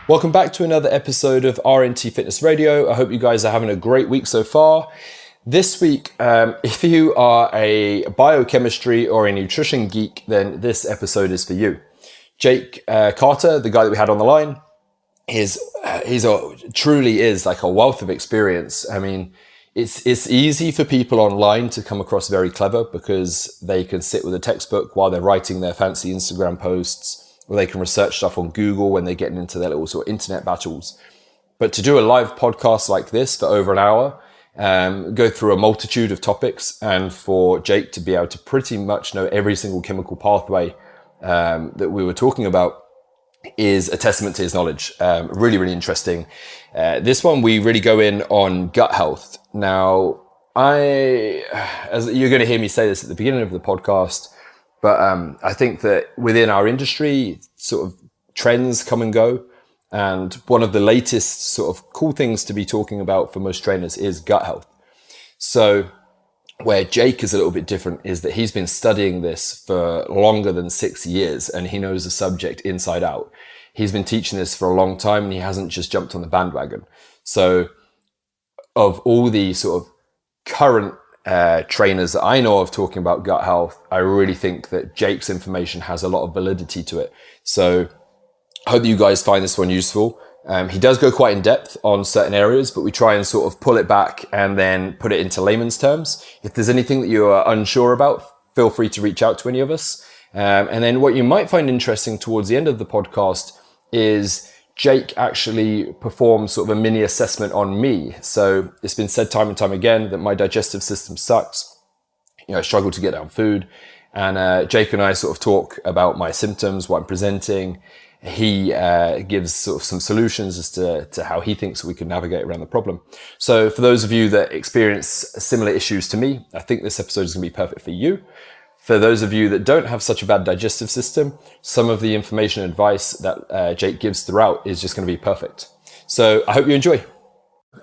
Welcome back to another episode of RNT Fitness Radio. I hope you guys are having a great week so far. This week, if you are a biochemistry or a nutrition geek, then this episode is for you. Jake Carter, the guy that we had on the line, truly is like a wealth of experience. I mean, it's easy for people online to come across very clever because they can sit with a textbook while they're writing their fancy Instagram posts, or they can research stuff on Google when they're getting into their little sort of internet battles. But to do a live podcast like this for over an hour, go through a multitude of topics, and for Jake to be able to pretty much know every single chemical pathway that we were talking about is a testament to his knowledge. Really, really interesting. This one, we really go in on gut health. Now, as you're going to hear me say this at the beginning of the podcast, but I think that within our industry, sort of trends come and go. And one of the latest sort of cool things to be talking about for most trainers is gut health. So where Jake is a little bit different is that he's been studying this for longer than 6 years and he knows the subject inside out. He's been teaching this for a long time and he hasn't just jumped on the bandwagon. So of all the sort of current trainers that I know of talking about gut health, I really think that Jake's information has a lot of validity to it. So I hope you guys find this one useful. He does go quite in depth on certain areas, but we try and sort of pull it back and then put it into layman's terms. If there's anything that you are unsure about, feel free to reach out to any of us. And then what you might find interesting towards the end of the podcast is Jake actually performs sort of a mini assessment on me. So it's been said time and time again that my digestive system sucks. I struggle to get down food. And Jake and I sort of talk about my symptoms, what I'm presenting. He gives sort of some solutions as to how he thinks we can navigate around the problem. So for those of you that experience similar issues to me, I think this episode is going to be perfect for you. For those of you that don't have such a bad digestive system, some of the information and advice that Jake gives throughout is just going to be perfect. So I hope you enjoy.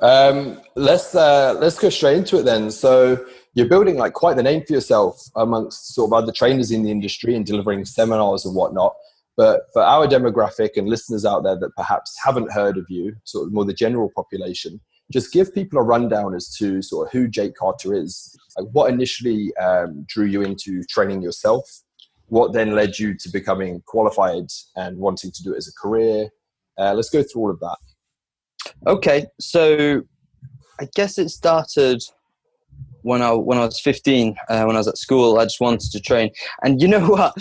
Let's go straight into it then. So you're building like quite the name for yourself amongst sort of other trainers in the industry and delivering seminars and whatnot. But for our demographic and listeners out there that perhaps haven't heard of you, sort of more the general population, just give people a rundown as to sort of who Jake Carter is. Like what initially drew you into training yourself? What then led you to becoming qualified and wanting to do it as a career? Let's go through all of that. Okay, so I guess it started when I was 15, when I was at school. I just wanted to train. And you know what?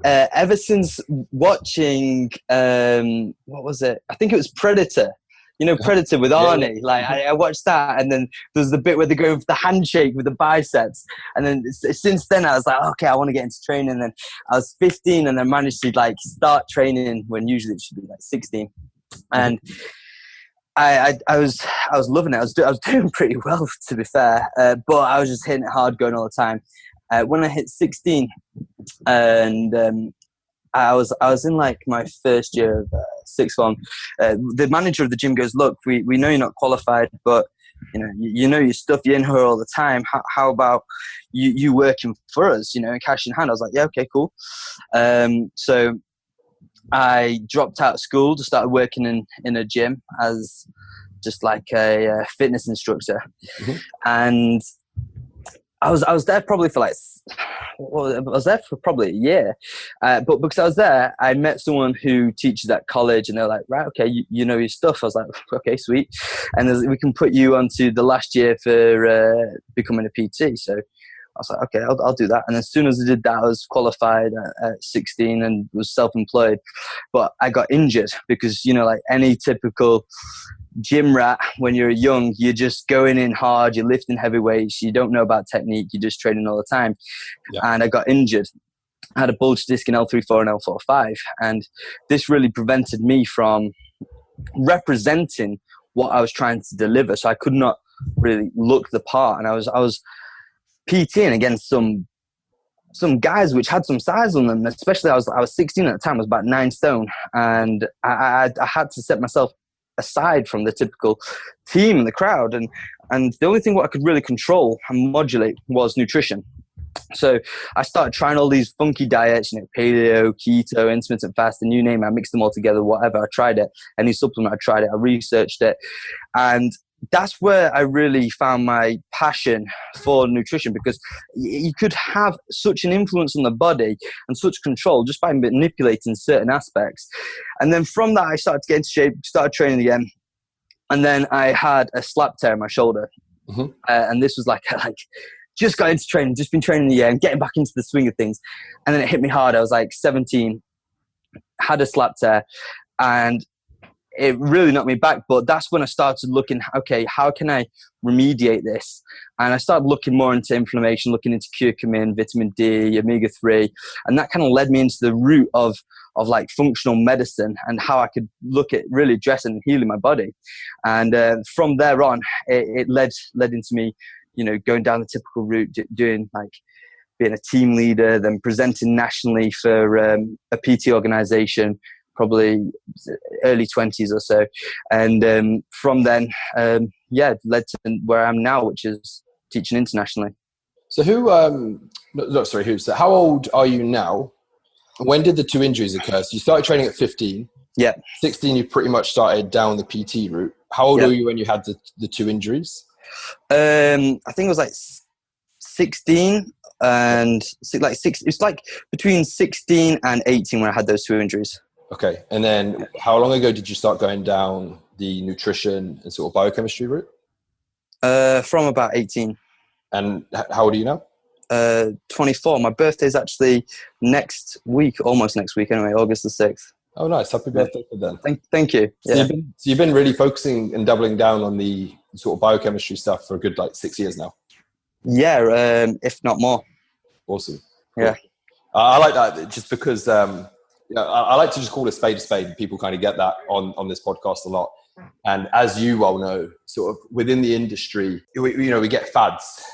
Ever since watching, what was it? I think it was Predator. Predator with Arnie. Yeah. Like I watched that, and then there's the bit where they go for the handshake with the biceps. And then since then, I was like, okay, I want to get into training. And then I was 15, and I managed to like start training when usually it should be like 16. And I was loving it. I was doing pretty well, to be fair, but I was just hitting it hard, going all the time. When I hit 16, and I was in like my first year of sixth form. The manager of the gym goes, "Look, we know you're not qualified, but you know your stuff. You're in here all the time. How about you working for us? Cash in hand." I was like, "Yeah, okay, cool." So I dropped out of school to start working in a gym as just like a fitness instructor. Mm-hmm. And I was there probably for probably a year. But because I was there, I met someone who teaches at college, and they're like, right, okay, you know your stuff. I was like, okay, sweet. And we can put you onto the last year for becoming a PT. So I was like, okay, I'll do that. And as soon as I did that, I was qualified at 16 and was self-employed. But I got injured because, like any typical gym rat, when you're young, you're just going in hard, you're lifting heavy weights, you don't know about technique, you're just training all the time. Yeah. And I got injured. I had a bulge disc in L3-4 and L4-5. And this really prevented me from representing what I was trying to deliver. So I could not really look the part. And I was PTing against some guys which had some size on them, especially I was 16 at the time. I was about 9 stone, and I had to set myself aside from the typical team and the crowd, and the only thing what I could really control and modulate was nutrition. So I started trying all these funky diets, paleo, keto, intermittent fasting, you name it. I mixed them all together, whatever. I tried it. Any supplement, I tried it. I researched it. And that's where I really found my passion for nutrition, because you could have such an influence on the body and such control just by manipulating certain aspects. And then from that, I started to get into shape, started training again. And then I had a slap tear in my shoulder. Mm-hmm. And this was like just got into training, just been training a year and getting back into the swing of things. And then it hit me hard. I was like 17, had a slap tear, and it really knocked me back. But that's when I started looking, okay, how can I remediate this? And I started looking more into inflammation, looking into curcumin, vitamin D, omega-3. And that kind of led me into the root of like functional medicine and how I could look at really addressing and healing my body. And from there on, it led into me, going down the typical route, doing like being a team leader, then presenting nationally for a PT organization, probably early 20s or so. And from then, led to where I am now, which is teaching internationally. So so how old are you now? When did the 2 injuries occur? So you started training at 15. Yeah. 16, you pretty much started down the PT route. How old were you when you had the 2 injuries? I think it was like 16 and it's like between 16 and 18 when I had those 2 injuries. Okay. And then how long ago did you start going down the nutrition and sort of biochemistry route? From about 18. And how old are you now? 24. My birthday is actually next week, almost next week anyway, August the 6th. Oh, nice. Happy birthday for then. Thank you. So you've been really focusing and doubling down on the sort of biochemistry stuff for a good 6 years now. Yeah, if not more. Awesome. Cool. Yeah. I like that just because I like to just call a spade. People kind of get that on this podcast a lot. And as you well know, sort of within the industry, we get fads.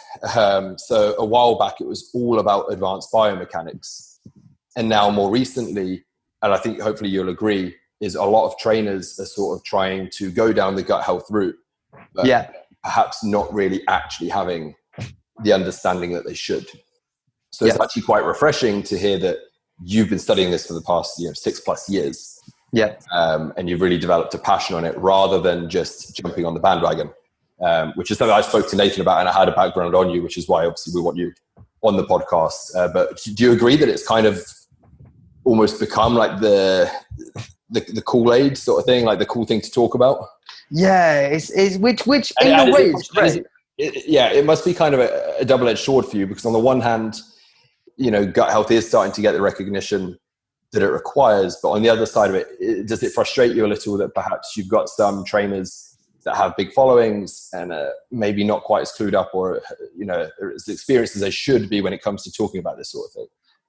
So a while back, it was all about advanced biomechanics. And now more recently, and I think hopefully you'll agree, is a lot of trainers are sort of trying to go down the gut health route, but perhaps not really actually having the understanding that they should. So it's actually quite refreshing to hear that you've been studying this for the past 6+ years. Yeah. And you've really developed a passion on it rather than just jumping on the bandwagon, which is something I spoke to Nathan about, and I had a background on you, which is why obviously we want you on the podcast. But do you agree that it's kind of almost become like the Kool-Aid sort of thing, like the cool thing to talk about? Yeah, it's which in a way is great. It must be kind of a double-edged sword for you, because on the one hand, gut health is starting to get the recognition that it requires, but on the other side of it, does it frustrate you a little that perhaps you've got some trainers that have big followings and maybe not quite as clued up or as experienced as they should be when it comes to talking about this sort of thing?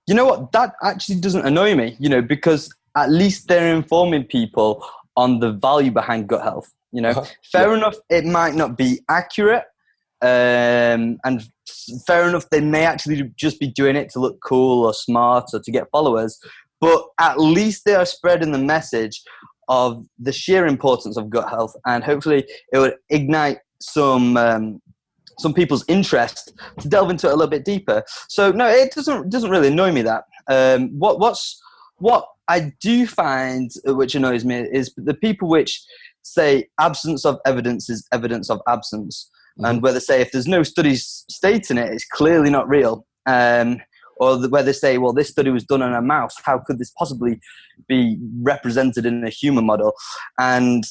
You know what? That actually doesn't annoy me, because at least they're informing people on the value behind gut health. Fair enough, it might not be accurate, and fair enough, they may actually just be doing it to look cool or smart or to get followers. But at least they are spreading the message of the sheer importance of gut health, and hopefully it would ignite some people's interest to delve into it a little bit deeper. So no, it doesn't really annoy me that. What I do find which annoys me is the people which say absence of evidence is evidence of absence, and where they say if there's no studies stating it, it's clearly not real. Or where they say, well, this study was done on a mouse, how could this possibly be represented in a human model? And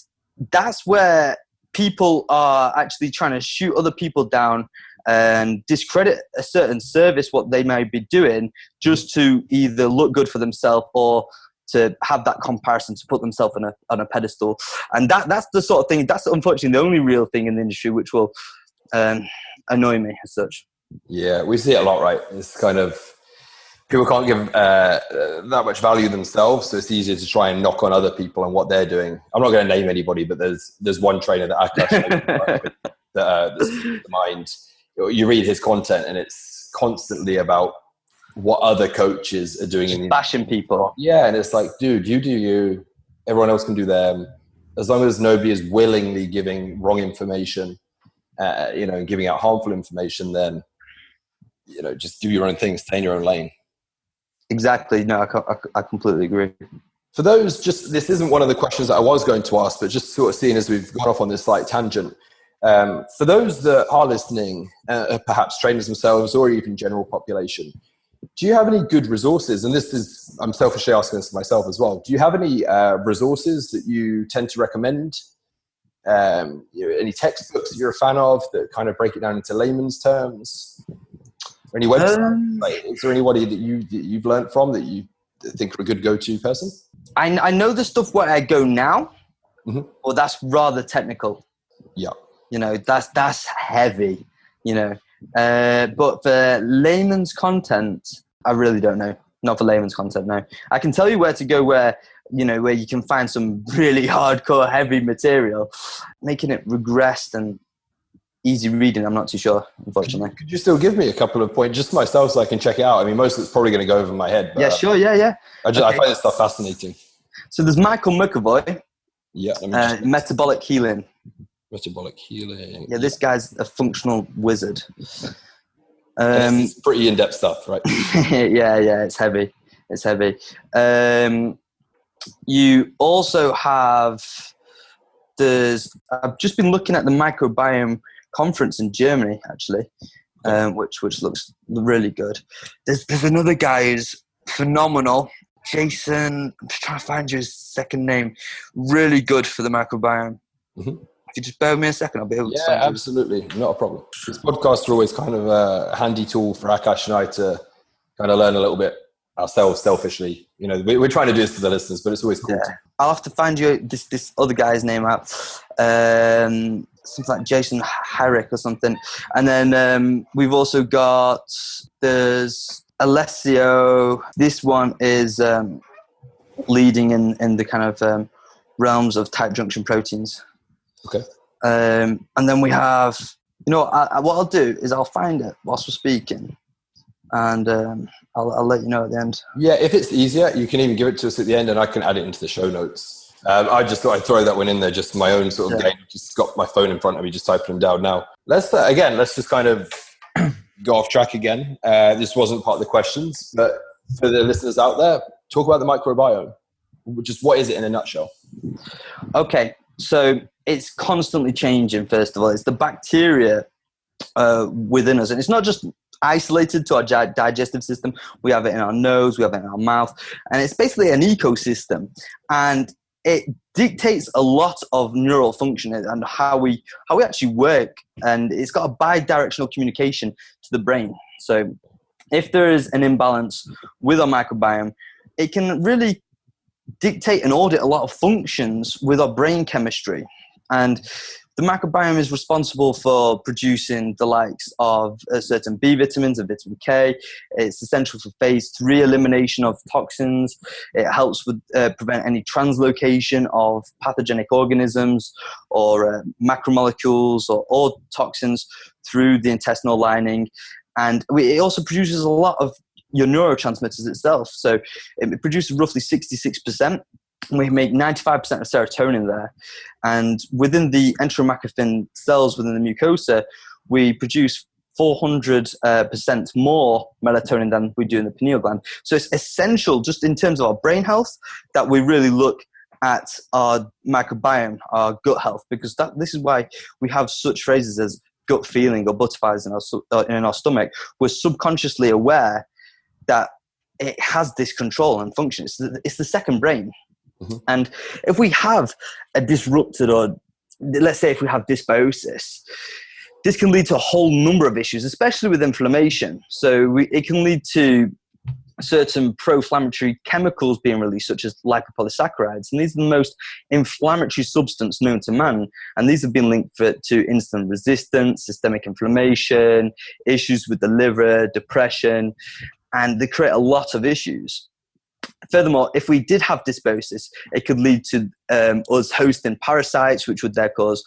that's where people are actually trying to shoot other people down and discredit a certain service, what they may be doing, just to either look good for themselves or to have that comparison, to put themselves on a pedestal. And that's the sort of thing, that's unfortunately the only real thing in the industry which will annoy me as such. Yeah, we see it a lot, right? It's kind of, people can't give that much value themselves, so it's easier to try and knock on other people and what they're doing. I'm not going to name anybody, but there's one trainer that that's in mind. You read his content, and it's constantly about what other coaches are doing. Just bashing people. Yeah, and it's like, dude, you do you. Everyone else can do them. As long as nobody is willingly giving wrong information, giving out harmful information, then just do your own thing, stay in your own lane. Exactly. No, I completely agree. For those, this isn't one of the questions that I was going to ask, but just sort of seeing as we've gone off on this slight tangent, for those that are listening, perhaps trainers themselves or even general population, do you have any good resources? And I'm selfishly asking this to myself as well. Do you have any resources that you tend to recommend? Any textbooks that you're a fan of that kind of break it down into layman's terms? Or any websites? Is there anybody that you've learned from that you think are a good go-to person? I know the stuff where I go now, but that's rather technical. Yeah. That's heavy, but for layman's content, I really don't know. Not for layman's content, no. I can tell you where to go where you can find some really hardcore, heavy material. Making it regressed and easy reading, I'm not too sure, unfortunately. Could you still give me a couple of points just myself so I can check it out? I mean, most of it's probably going to go over my head. But, yeah, sure, yeah. I find this stuff fascinating. So there's Michael McAvoy. Yeah. Metabolic healing. Metabolic healing. Yeah, this guy's a functional wizard. It's pretty in-depth stuff, right? yeah, it's heavy. You also have, I've just been looking at the Microbiome conference in Germany, actually, which looks really good. There's another guy who's phenomenal, Jason. I'm just trying to find you his second name. Really good for the microbiome. If you just bear with me a second, I'll be able to find you. Absolutely. Not a problem. These podcasts are always kind of a handy tool for Akash and I to kind of learn a little bit ourselves selfishly. We're trying to do this for the listeners, but it's always cool. Yeah. I'll have to find you this other guy's name out. Something like Jason Herrick or something. And then we've also got, there's Alessio. This one is leading in the kind of realms of tight junction proteins. Okay. And then we have, what I'll do is I'll find it whilst we're speaking, and I'll let you know at the end. Yeah, if it's easier, you can even give it to us at the end, and I can add it into the show notes. I just thought I'd throw that one in there, just my own sort of game. Just got my phone in front of me, just typing them down now. Let's just kind of go off track again. This wasn't part of the questions, but for the listeners out there, talk about the microbiome. Just what is it in a nutshell? Okay, so it's constantly changing, first of all. It's the bacteria within us. And it's not just isolated to our digestive system. We have it in our nose, we have it in our mouth. And it's basically an ecosystem. And it dictates a lot of neural function and how we actually work. And it's got a bi-directional communication to the brain. So if there is an imbalance with our microbiome, it can really dictate and audit a lot of functions with our brain chemistry. And the microbiome is responsible for producing the likes of certain B vitamins and vitamin K. It's essential for phase 3 elimination of toxins. It helps with prevent any translocation of pathogenic organisms or macromolecules or toxins through the intestinal lining. And it also produces a lot of your neurotransmitters itself. So it produces roughly 66%. We make 95% of serotonin there. And within the enteromycin cells within the mucosa, we produce 400% more melatonin than we do in the pineal gland. So it's essential, just in terms of our brain health, that we really look at our microbiome, our gut health, because this is why we have such phrases as gut feeling or butterflies in our stomach. We're subconsciously aware that it has this control and function. It's the second brain. Mm-hmm. And if we have a disrupted, or let's say if we have dysbiosis, this can lead to a whole number of issues, especially with inflammation. So it can lead to certain pro-inflammatory chemicals being released, such as lipopolysaccharides. And these are the most inflammatory substance known to man. And these have been linked to insulin resistance, systemic inflammation, issues with the liver, depression, and they create a lot of issues. Furthermore, if we did have dysbiosis, it could lead to us hosting parasites, which would then cause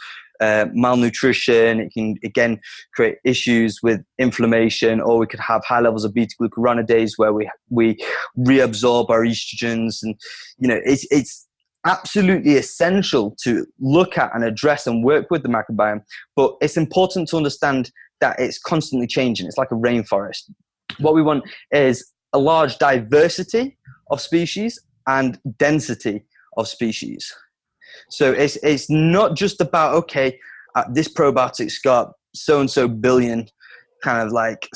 malnutrition. It can, again, create issues with inflammation, or we could have high levels of beta-glucuronidase where we reabsorb our estrogens. And, it's absolutely essential to look at and address and work with the microbiome. But it's important to understand that it's constantly changing. It's like a rainforest. What we want is a large diversity of species and density of species. So it's not just about, okay, this probiotic's got so and so billion kind of like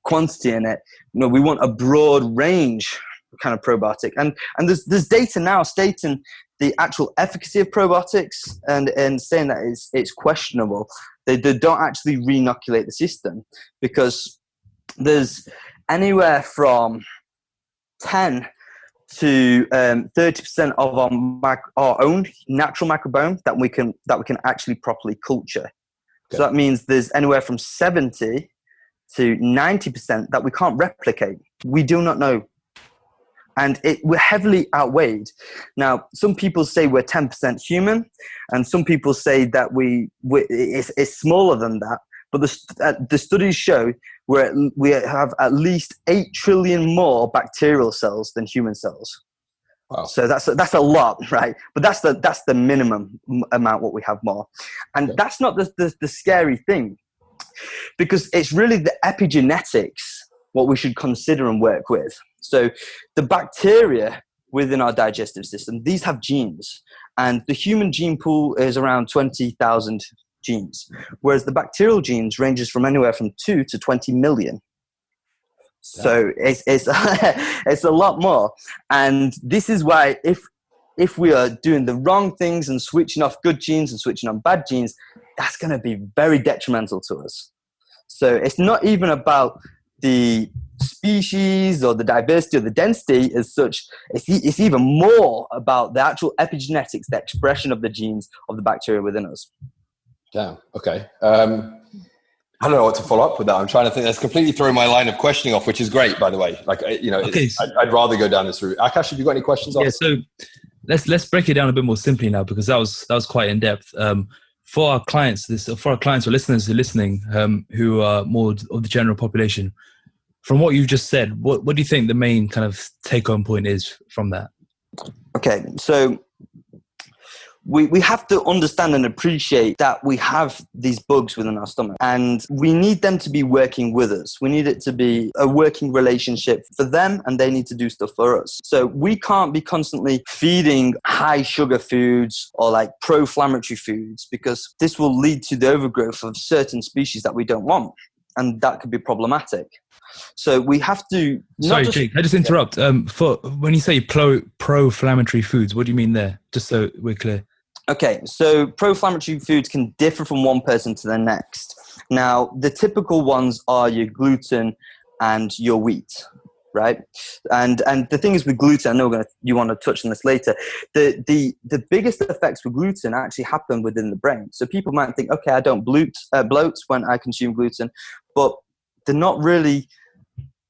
quantity in it. No, we want a broad range kind of probiotic, and there's data now stating the actual efficacy of probiotics and saying that it's questionable. They don't actually re-inoculate the system, because there's anywhere from 10 to 30% of our own natural microbiome that we can actually properly culture. Okay. So that means there's anywhere from 70 to 90% that we can't replicate. We do not know. And we're heavily outweighed. Now, some people say we're 10% human, and some people say that it's smaller than that. But the studies show we have at least 8 trillion more bacterial cells than human cells. Wow. So that's a lot, right? But that's the minimum amount what we have more. And okay. That's not the scary thing, because it's really the epigenetics what we should consider and work with. So the bacteria within our digestive system, these have genes, and the human gene pool is around 20,000 genes, whereas the bacterial genes ranges from anywhere from 2 to 20 million. So it's it's a lot more. And this is why if we are doing the wrong things and switching off good genes and switching on bad genes, that's going to be very detrimental to us. So it's not even about the species or the diversity or the density as such. It's even more about the actual epigenetics, the expression of the genes of the bacteria within us. Damn. Okay. I don't know what to follow up with that. I'm trying to think. That's completely throwing my line of questioning off, which is great, by the way. Like, okay, I'd rather go down this route. Akash, have you got any questions? Yeah. So let's break it down a bit more simply now, because that was quite in depth. For our clients, or listeners who are listening, who are more of the general population, from what you've just said, what do you think the main kind of take-home point is from that? Okay, so we have to understand and appreciate that we have these bugs within our stomach, and we need them to be working with us. We need it to be a working relationship for them, and they need to do stuff for us. So we can't be constantly feeding high sugar foods or like pro-inflammatory foods, because this will lead to the overgrowth of certain species that we don't want, and that could be problematic. So we have to... Sorry, Jake, I just interrupt. For when you say pro-inflammatory foods, what do you mean there? Just so we're clear. Okay, so pro-inflammatory foods can differ from one person to the next. Now, the typical ones are your gluten and your wheat, right? And the thing is with gluten, I know you want to touch on this later, the biggest effects with gluten actually happen within the brain. So people might think, okay, I don't bloat when I consume gluten, but they're not really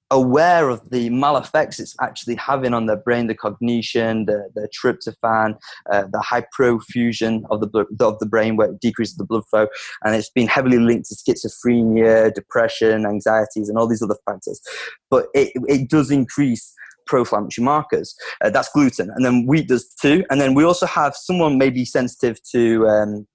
aware of the mal-effects it's actually having on their brain, the cognition, the tryptophan, the hyperfusion of the brain, where it decreases the blood flow, and it's been heavily linked to schizophrenia, depression, anxieties, and all these other factors. But it does increase pro-inflammatory markers. That's gluten, and then wheat does too. And then we also have someone may be sensitive to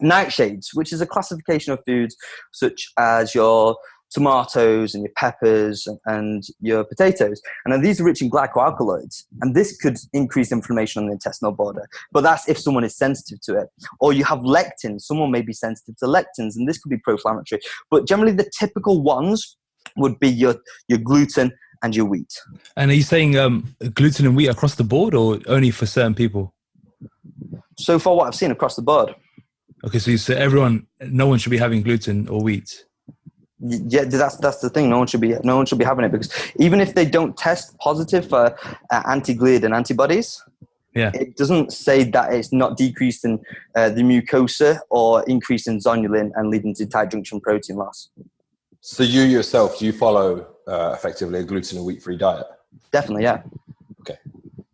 nightshades, which is a classification of foods such as your tomatoes and your peppers and your potatoes. And then these are rich in glycoalkaloids, and this could increase inflammation on the intestinal border. But that's if someone is sensitive to it. Or you have lectins. Someone may be sensitive to lectins, and this could be pro-inflammatory. But generally the typical ones would be your gluten and your wheat. And are you saying gluten and wheat across the board, or only for certain people? So far what I've seen across the board. Okay, so you say no one should be having gluten or wheat. Yeah, that's the thing. No one should be having it, because even if they don't test positive for anti-gliadin antibodies, it doesn't say that it's not decreasing the mucosa or increasing zonulin and leading to tight junction protein loss. So you yourself, do you follow effectively a gluten and wheat-free diet? Definitely, yeah. Okay.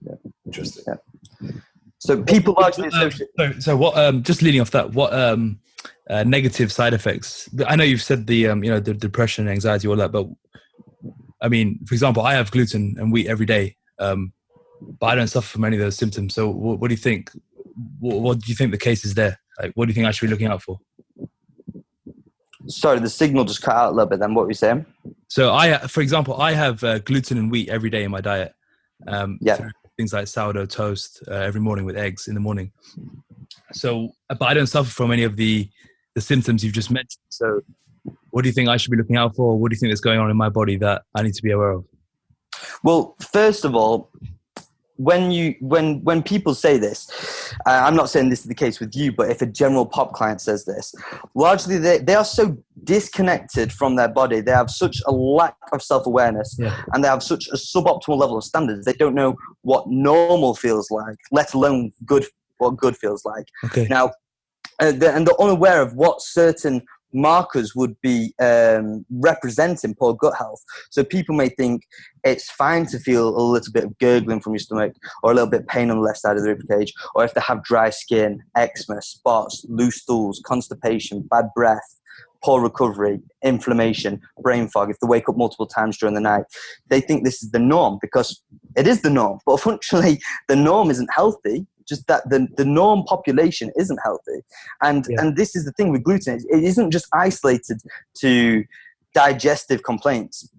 Yeah. Interesting. Yeah. So people largely associate. So what? Just leading off that, what negative side effects? I know you've said the the depression, anxiety, all that, but I mean, for example, I have gluten and wheat every day, but I don't suffer from any of those symptoms. So what do you think? What do you think the case is there? Like, what do you think I should be looking out for? Sorry, the signal just cut out a little bit then. What were you saying? So for example, I have gluten and wheat every day in my diet. Through things like sourdough toast every morning with eggs in the morning. So, but I don't suffer from any of the symptoms you've just mentioned. So what do you think I should be looking out for? What do you think is going on in my body that I need to be aware of? Well, first of all, when people say this, I'm not saying this is the case with you, but if a general pop client says this, largely they are so disconnected from their body. They have such a lack of self-awareness, and they have such a suboptimal level of standards. They don't know what normal feels like, let alone what good feels like. Okay. Now, and they're unaware of what certain markers would be representing poor gut health. So people may think it's fine to feel a little bit of gurgling from your stomach, or a little bit of pain on the left side of the ribcage, or if they have dry skin, eczema, spots, loose stools, constipation, bad breath, poor recovery, inflammation, brain fog, if they wake up multiple times during the night. They think this is the norm because it is the norm, but unfortunately the norm isn't healthy. Just that the norm population isn't healthy. And this is the thing with gluten. It isn't just isolated to digestive complaints.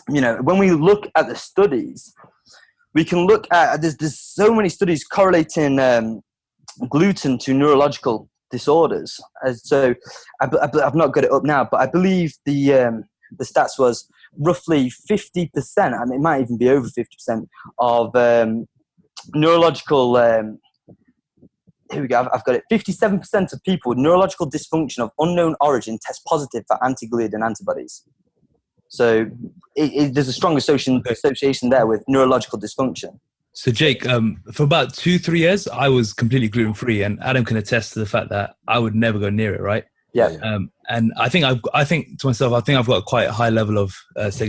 You know, when we look at the studies, we can look at, there's so many studies correlating gluten to neurological disorders. So I've not got it up now, but I believe the stats was roughly 50%, I mean, it might even be over 50% of neurological here we go, I've got it. 57% of people with neurological dysfunction of unknown origin test positive for anti-gluten antibodies. So there's a strong association there with neurological dysfunction. So Jake, for about 2-3 years, I was completely gluten-free, and Adam can attest to the fact that I would never go near it, right? Yeah. And I think to myself, I think I've got quite a high level of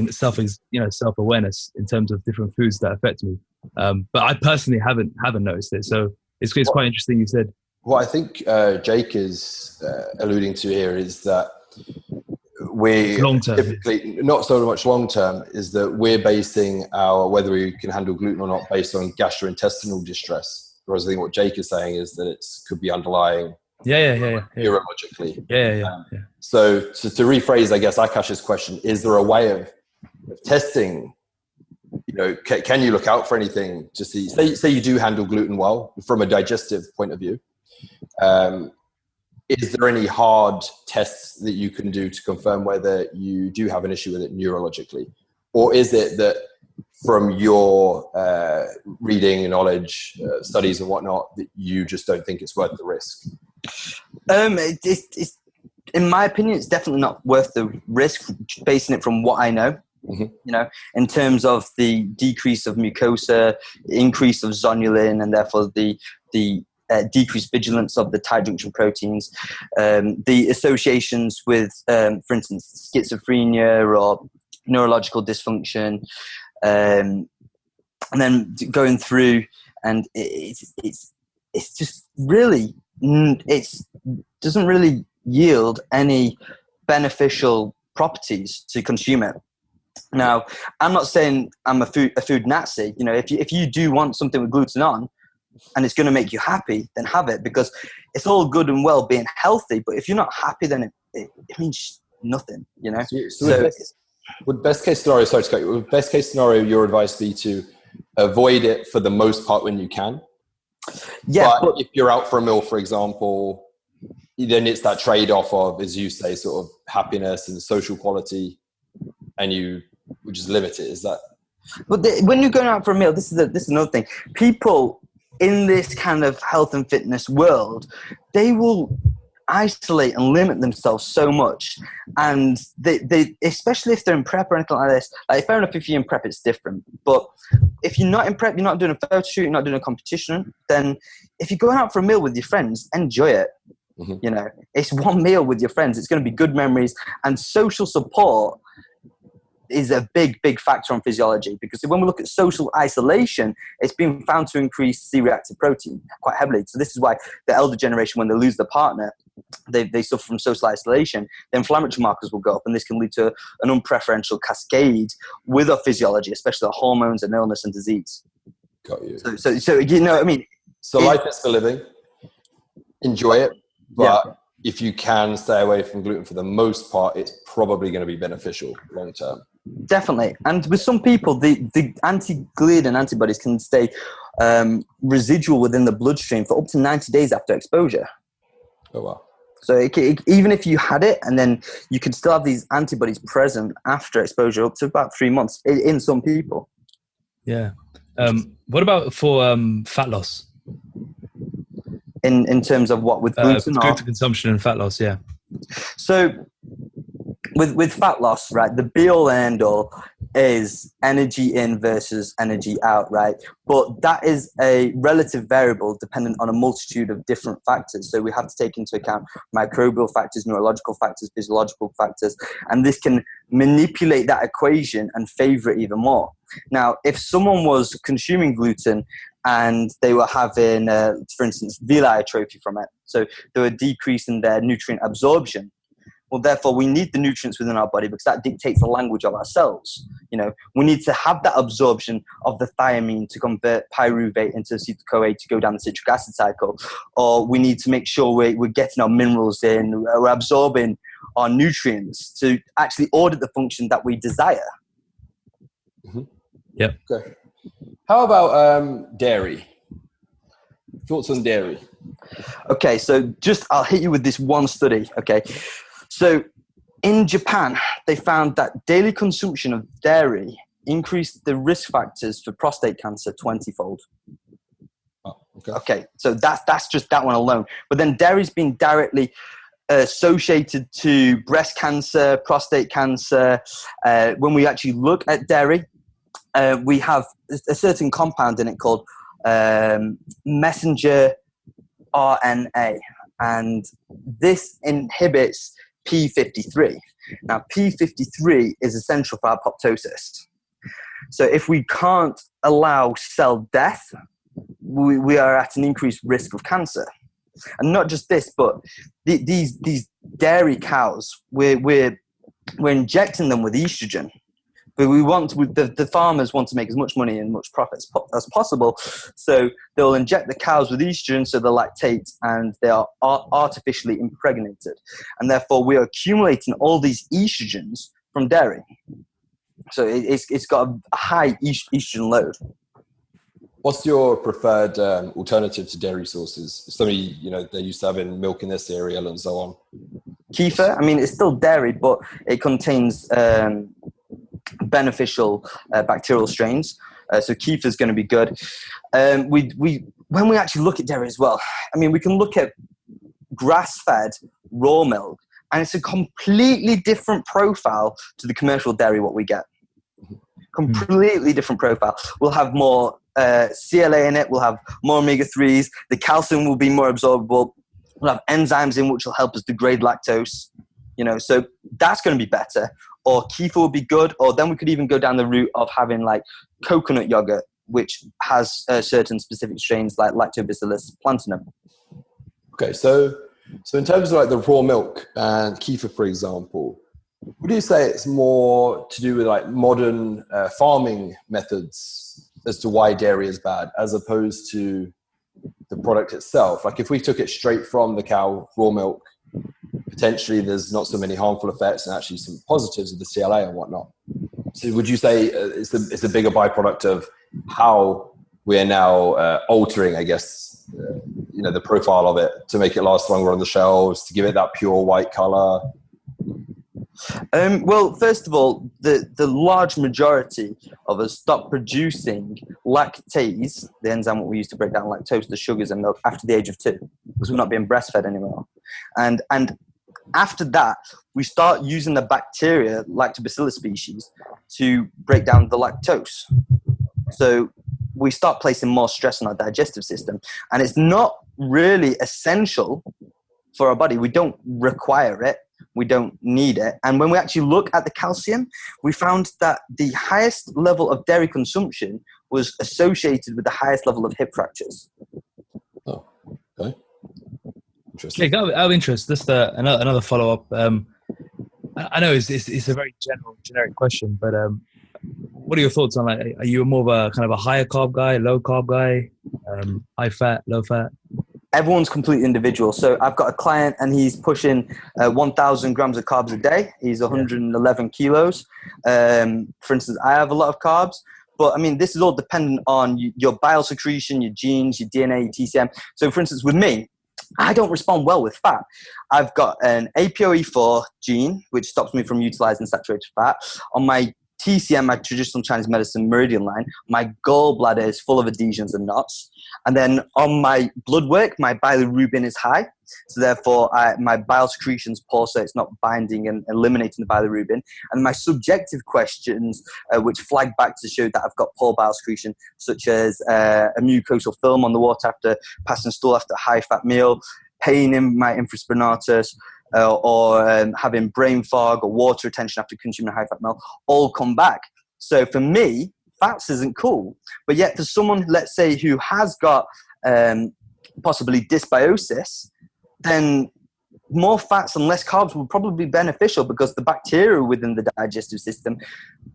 self-awareness in terms of different foods that affect me. But I personally haven't noticed it. So it's quite interesting you said. What I think Jake is alluding to here is that we typically, not so much long term, is that we're basing our whether we can handle gluten or not based on gastrointestinal distress. Whereas I think what Jake is saying is that it could be underlying neurologically. So to rephrase, I guess, Akash's question, is there a way of testing? You know, can you look out for anything to see? Say you do handle gluten well from a digestive point of view. Is there any hard tests that you can do to confirm whether you do have an issue with it neurologically? Or is it that from your reading, knowledge, studies and whatnot, that you just don't think it's worth the risk? It's, in my opinion, it's definitely not worth the risk, basing it from what I know. Mm-hmm. You know, in terms of the decrease of mucosa, increase of zonulin, and therefore the decreased vigilance of the tight junction proteins, the associations with, for instance, schizophrenia or neurological dysfunction, and then going through, and it's just really, it doesn't really yield any beneficial properties to consume it. Now, I'm not saying I'm a food Nazi. You know, if you do want something with gluten on, and it's going to make you happy, then have it, because it's all good and well being healthy, but if you're not happy, then it means nothing. You know. So would best case scenario, sorry to cut you, would best case scenario, your advice be to avoid it for the most part when you can? Yeah, but if you're out for a meal, for example, then it's that trade-off of, as you say, sort of happiness and social quality, and you would just limit it. Is that? But when you're going out for a meal, this is another thing. People in this kind of health and fitness world, they will isolate and limit themselves so much, and they especially if they're in prep or anything like this. Like, fair enough, if you're in prep, it's different. But if you're not in prep, you're not doing a photo shoot, you're not doing a competition, then if you're going out for a meal with your friends, enjoy it. Mm-hmm. You know, it's one meal with your friends. It's going to be good memories, and social support is a big factor on physiology, because when we look at social isolation, it's been found to increase C-reactive protein quite heavily. So this is why the elder generation, when they lose their partner, they suffer from social isolation. The inflammatory markers will go up, and this can lead to an unpreferential cascade with our physiology, especially the hormones and illness and disease. Got you. So you know what I mean? So life is for living. Enjoy it, but if you can stay away from gluten for the most part, it's probably going to be beneficial long term. Definitely. And with some people, the anti-gluten antibodies can stay residual within the bloodstream for up to 90 days after exposure. Oh, wow. So even if you had it, and then you can still have these antibodies present after exposure up to about 3 months in some people. Yeah. What about for fat loss? In terms of what, with gluten? Gluten consumption and fat loss, yeah. So with fat loss, right, the be all and end all is energy in versus energy out, right? But that is a relative variable dependent on a multitude of different factors. So we have to take into account microbial factors, neurological factors, physiological factors, and this can manipulate that equation and favor it even more. Now, if someone was consuming gluten and they were having, for instance, villi atrophy from it, so they were decreasing their nutrient absorption, well, therefore, we need the nutrients within our body because that dictates the language of our cells. You know, we need to have that absorption of the thiamine to convert pyruvate into acetyl-CoA to go down the citric acid cycle. Or we need to make sure we're getting our minerals in, we're absorbing our nutrients to actually audit the function that we desire. Mm-hmm. Yeah. Okay. How about dairy? Thoughts on dairy? Okay, so I'll hit you with this one study, okay? So in Japan, they found that daily consumption of dairy increased the risk factors for prostate cancer 20-fold. Oh, okay. Okay, so that's just that one alone. But then dairy's been directly associated to breast cancer, prostate cancer. When we actually look at dairy, we have a certain compound in it called messenger RNA, and this inhibits P53. Now, P53 is essential for apoptosis. So if we can't allow cell death, we are at an increased risk of cancer. And not just this, but these dairy cows, we're injecting them with estrogen. But the farmers want to make as much money and much profit as possible. So they'll inject the cows with estrogen so they lactate and they are artificially impregnated. And therefore we are accumulating all these estrogens from dairy. So it's got a high estrogen load. What's your preferred alternative to dairy sources? Somebody, they used to have in milk in their cereal and so on. Kefir, I mean, it's still dairy, but it contains beneficial bacterial strains, so kefir is going to be good. When we actually look at dairy as well, I mean, we can look at grass-fed raw milk, and it's a completely different profile to the commercial dairy what we get. Completely different profile. We'll have more CLA in it. We'll have more omega-3s. The calcium will be more absorbable. We'll have enzymes in which will help us degrade lactose. So that's going to be better. Or kefir will be good, or then we could even go down the route of having like coconut yogurt, which has certain specific strains like Lactobacillus plantarum. Okay, so in terms of like the raw milk and kefir, for example, would you say it's more to do with like modern farming methods as to why dairy is bad, as opposed to the product itself? Like if we took it straight from the cow, raw milk, potentially there's not so many harmful effects and actually some positives of the CLA and whatnot. So would you say it's a bigger byproduct of how we are now altering, I guess, the profile of it to make it last longer on the shelves, to give it that pure white color? Well, first of all, the large majority of us stop producing lactase, the enzyme what we use to break down lactose, the sugars in milk, after the age of 2, because we're not being breastfed anymore. And after that, we start using the bacteria, Lactobacillus species, to break down the lactose. So we start placing more stress on our digestive system. And it's not really essential for our body. We don't require it. We don't need it. And when we actually look at the calcium, we found that the highest level of dairy consumption was associated with the highest level of hip fractures. Oh, okay. Interesting. Yeah, out of interest, just another follow-up. I know it's a very generic question, but what are your thoughts on, like, are you more of a kind of a higher carb guy, low carb guy, high fat, low fat? everyone's completely individual. So I've got a client and he's pushing 1,000 grams of carbs a day. He's 111 kilos. For instance, I have a lot of carbs, but I mean, this is all dependent on your bile secretion, your genes, your DNA, your TCM. So for instance, with me, I don't respond well with fat. I've got an APOE4 gene, which stops me from utilizing saturated fat. On my TCM, my traditional Chinese medicine meridian line, my gallbladder is full of adhesions and knots. And then on my blood work, my bilirubin is high. So therefore, my bile secretion's poor, so it's not binding and eliminating the bilirubin. And my subjective questions, which flag back to show that I've got poor bile secretion, such as a mucosal film on the water after passing stool after a high-fat meal, pain in my infraspinatus, or having brain fog or water retention after consuming a high-fat meal, all come back. So for me, fats isn't cool. But yet for someone, let's say, who has got possibly dysbiosis, then more fats and less carbs will probably be beneficial because the bacteria within the digestive system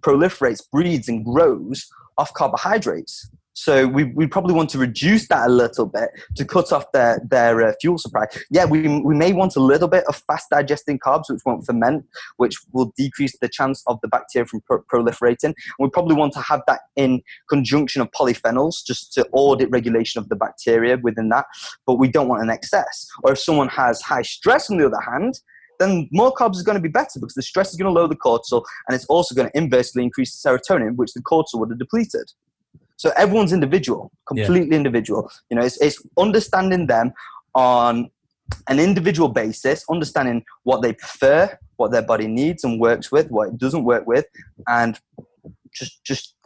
proliferates, breeds, and grows off carbohydrates. So we probably want to reduce that a little bit to cut off their fuel supply. Yeah, we may want a little bit of fast digesting carbs, which won't ferment, which will decrease the chance of the bacteria from proliferating. And we probably want to have that in conjunction of polyphenols, just to audit regulation of the bacteria within that. But we don't want an excess. Or if someone has high stress, on the other hand, then more carbs is going to be better because the stress is going to lower the cortisol, and it's also going to inversely increase the serotonin, which the cortisol would have depleted. So everyone's individual, completely individual. You know, it's understanding them on an individual basis, understanding what they prefer, what their body needs and works with, what it doesn't work with, and just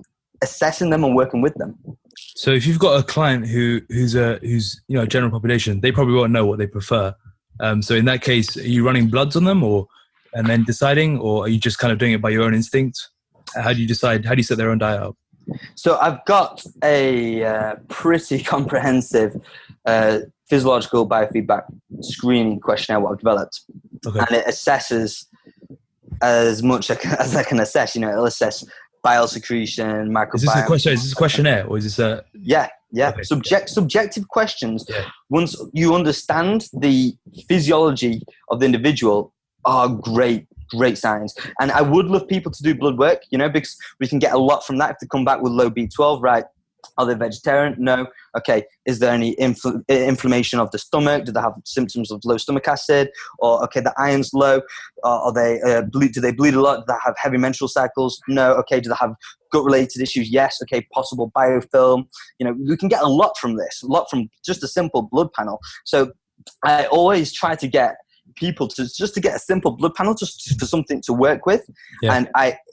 assessing them and working with them. So if you've got a client who's you know, a general population, they probably won't know what they prefer. So in that case, are you running bloods on them, and then deciding, or are you just kind of doing it by your own instinct? How do you decide? How do you set their own diet up? So I've got a pretty comprehensive physiological biofeedback screening questionnaire what I've developed. Okay. And it assesses as much as I can assess. You know, it'll assess bile secretion, microbiome. Is this a questionnaire, or is this a... Yeah. Okay. Subjective questions. Yeah. Once you understand the physiology of the individual, are great signs. And I would love people to do blood work, you know, because we can get a lot from that. If they come back with low B12, right? Are they vegetarian? No. Okay. Is there any inflammation of the stomach? Do they have symptoms of low stomach acid? Or, okay, the iron's low. Are they do they bleed a lot? Do they have heavy menstrual cycles? No. Okay. Do they have gut-related issues? Yes. Okay. Possible biofilm. You know, we can get a lot from this, a lot from just a simple blood panel. So I always try to get people to get a simple blood panel, just for something to work with. Yeah.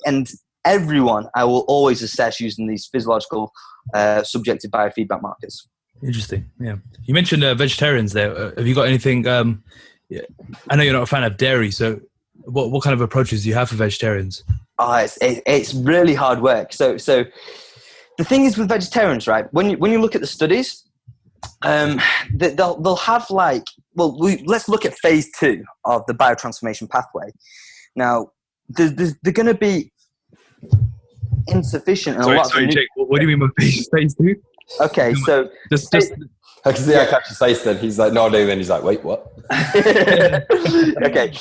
And everyone I will always assess using these physiological subjective biofeedback markers. Interesting. Yeah. You mentioned vegetarians there. Have you got anything? I know you're not a fan of dairy, so what kind of approaches do you have for vegetarians? It's really hard work. So the thing is with vegetarians, right? When you look at the studies, they'll have like, well, let's look at phase 2 of the biotransformation pathway. Now, they're going to be insufficient. In Sorry, Jake. What do you mean by phase 2? Okay, so just I can see I catch his face then. He's like nodding, and he's like, wait, what? Okay.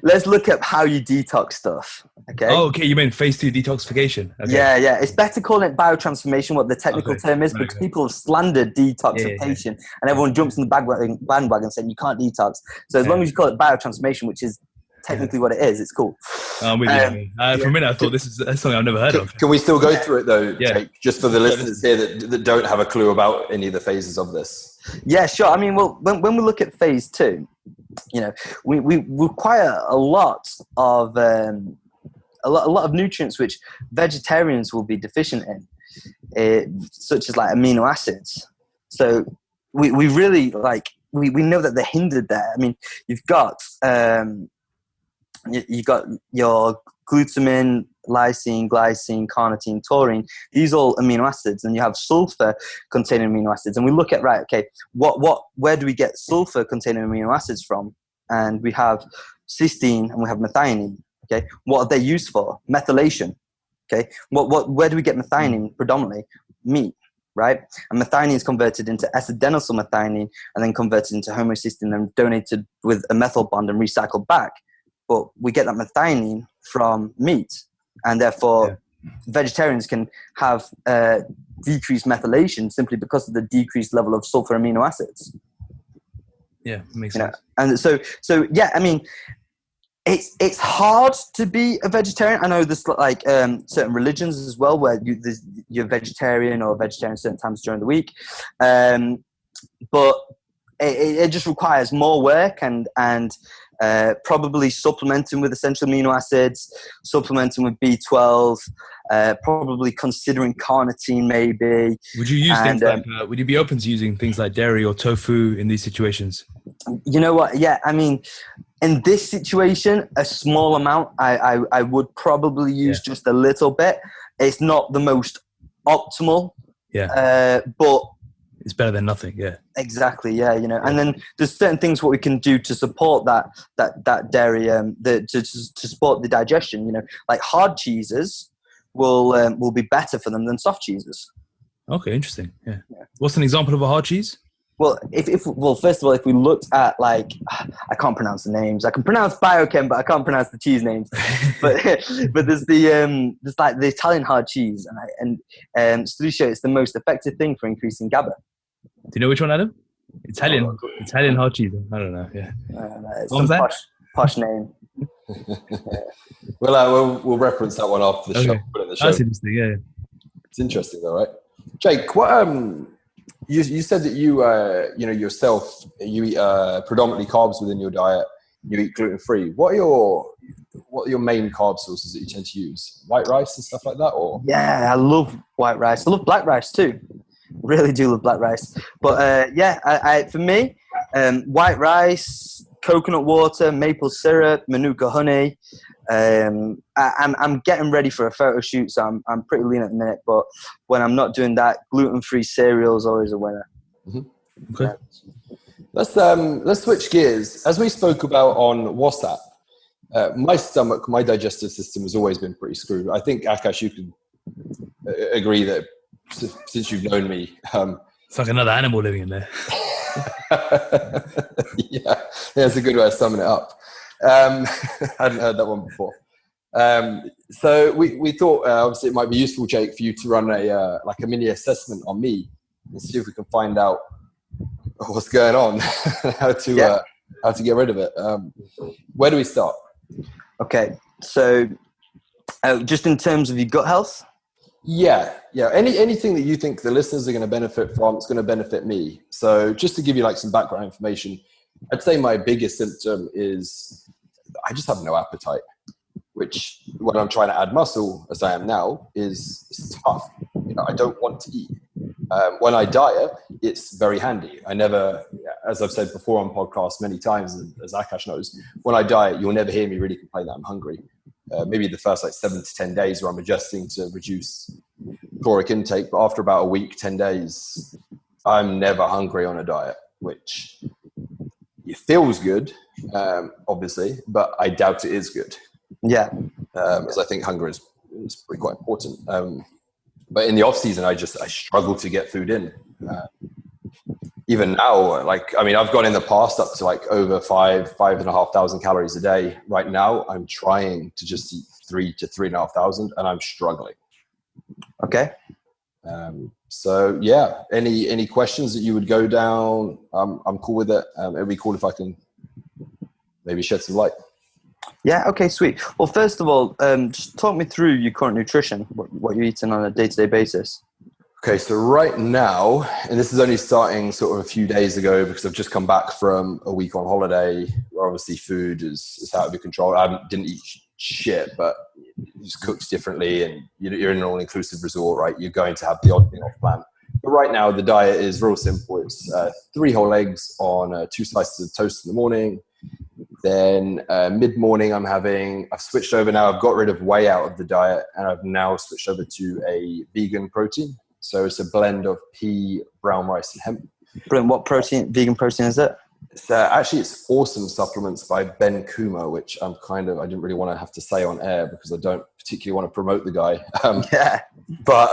Let's look at how you detox stuff. Okay. Oh, okay. You mean phase 2 detoxification? Okay. Yeah. It's better calling it biotransformation, what the technical term is, because people have slandered detoxification, and everyone jumps in the bandwagon saying you can't detox. So as long as you call it biotransformation, which is technically what it is, it's cool. I'm with you. For a minute, I thought that's something I've never heard of. Can we still go through it though, Jake, just for the listeners here that don't have a clue about any of the phases of this? Yeah, sure. I mean, well, when we look at phase 2, you know, we require a lot of nutrients which vegetarians will be deficient in, such as like amino acids. So we really we know that they're hindered there. I mean, you've got your glutamine, lysine, glycine, carnitine, taurine. These are all amino acids, and you have sulfur containing amino acids. And we look at, right, okay, where do we get sulfur containing amino acids from? And we have cysteine and we have methionine. Okay, what are they used for? Methylation. Okay, where do we get methionine predominantly? Meat. right? And methionine is converted into S-adenosylmethionine and then converted into homocysteine and donated with a methyl bond and recycled back. But we get that methionine from meat, and therefore vegetarians can have decreased methylation simply because of the decreased level of sulfur amino acids. Yeah, makes sense. And so yeah, I mean, it's hard to be a vegetarian. I know there's like certain religions as well where you're vegetarian or vegetarian certain times during the week, but it just requires more work and probably supplementing with essential amino acids, supplementing with B12, probably considering carnitine maybe. Would you use things like? Would you be open to using things like dairy or tofu in these situations? You know what? Yeah, I mean, in this situation, a small amount. I would probably use just a little bit. It's not the most optimal. Yeah. But it's better than nothing. Yeah. Exactly. Yeah. And then there's certain things what we can do to support that dairy, to support the digestion. Like hard cheeses will be better for them than soft cheeses. Okay, interesting. Yeah. What's an example of a hard cheese? Well, first of all, if we looked at I can't pronounce the names. I can pronounce biochem, but I can't pronounce the cheese names. but there's there's like the Italian hard cheese, and studies show it's the most effective thing for increasing GABA. Do you know which one, Adam? Italian hard cheese. I don't know. Yeah. It's some posh name. We'll reference that one after the show. Put it in the show. That's interesting. Yeah. It's interesting, though, right? Jake, what you said that you yourself you eat predominantly carbs within your diet. You eat gluten free. What are your main carb sources that you tend to use? White rice and stuff like that, or? Yeah, I love white rice. I love black rice too. Really do love black rice. But I for me, white rice, coconut water, maple syrup, manuka honey. I'm getting ready for a photo shoot, so I'm pretty lean at the minute. But when I'm not doing that, gluten-free cereal is always a winner. Mm-hmm. Okay. Let's switch gears. As we spoke about on WhatsApp, my digestive system has always been pretty screwed. I think Akash, you could agree that since you've known me, it's like another animal living in there. Yeah, it's a good way of summing it up. I hadn't heard that one before. So we thought obviously it might be useful, Jake, for you to run a mini assessment on me and see if we can find out what's going on, how to get rid of it. Where do we start? Okay, so just in terms of your gut health. Yeah. Anything that you think the listeners are going to benefit from, it's going to benefit me. So just to give you some background information, I'd say my biggest symptom is I just have no appetite, which when I'm trying to add muscle, as I am now, is tough. I don't want to eat. When I diet, it's very handy. I never, as I've said before on podcasts many times, as Akash knows, when I diet, you'll never hear me really complain that I'm hungry. Maybe the first 7 to 10 days where I'm adjusting to reduce caloric intake, but after about a week, 10 days, I'm never hungry on a diet, which it feels good, obviously, but I doubt it is good. Yeah. As I think hunger is pretty quite important. But in the off season, I struggle to get food in. Even now, I've gone in the past up to over 5,500 calories a day. Right now, I'm trying to just eat 3,000 to 3,500, and I'm struggling. Okay. So yeah, any questions that you would go down? I'm cool with it. It'd be cool if I can maybe shed some light. Yeah. Okay. Sweet. Well, first of all, just talk me through your current nutrition. What you're eating on a day-to-day basis. Okay, so right now, and this is only starting sort of a few days ago because I've just come back from a week on holiday where obviously food is out of your control. I didn't eat shit, but it's cooked differently and you're in an all-inclusive resort, right? You're going to have the odd thing off plan. But right now, the diet is real simple. It's 3 whole eggs on 2 slices of toast in the morning. Then mid-morning, I've switched over now. I've got rid of whey out of the diet and I've now switched over to a vegan protein. So it's a blend of pea, brown rice, and hemp. Brilliant. What vegan protein is it? It's Awesome Supplements by Ben Kuma, which I didn't really want to have to say on air because I don't particularly want to promote the guy. Yeah. But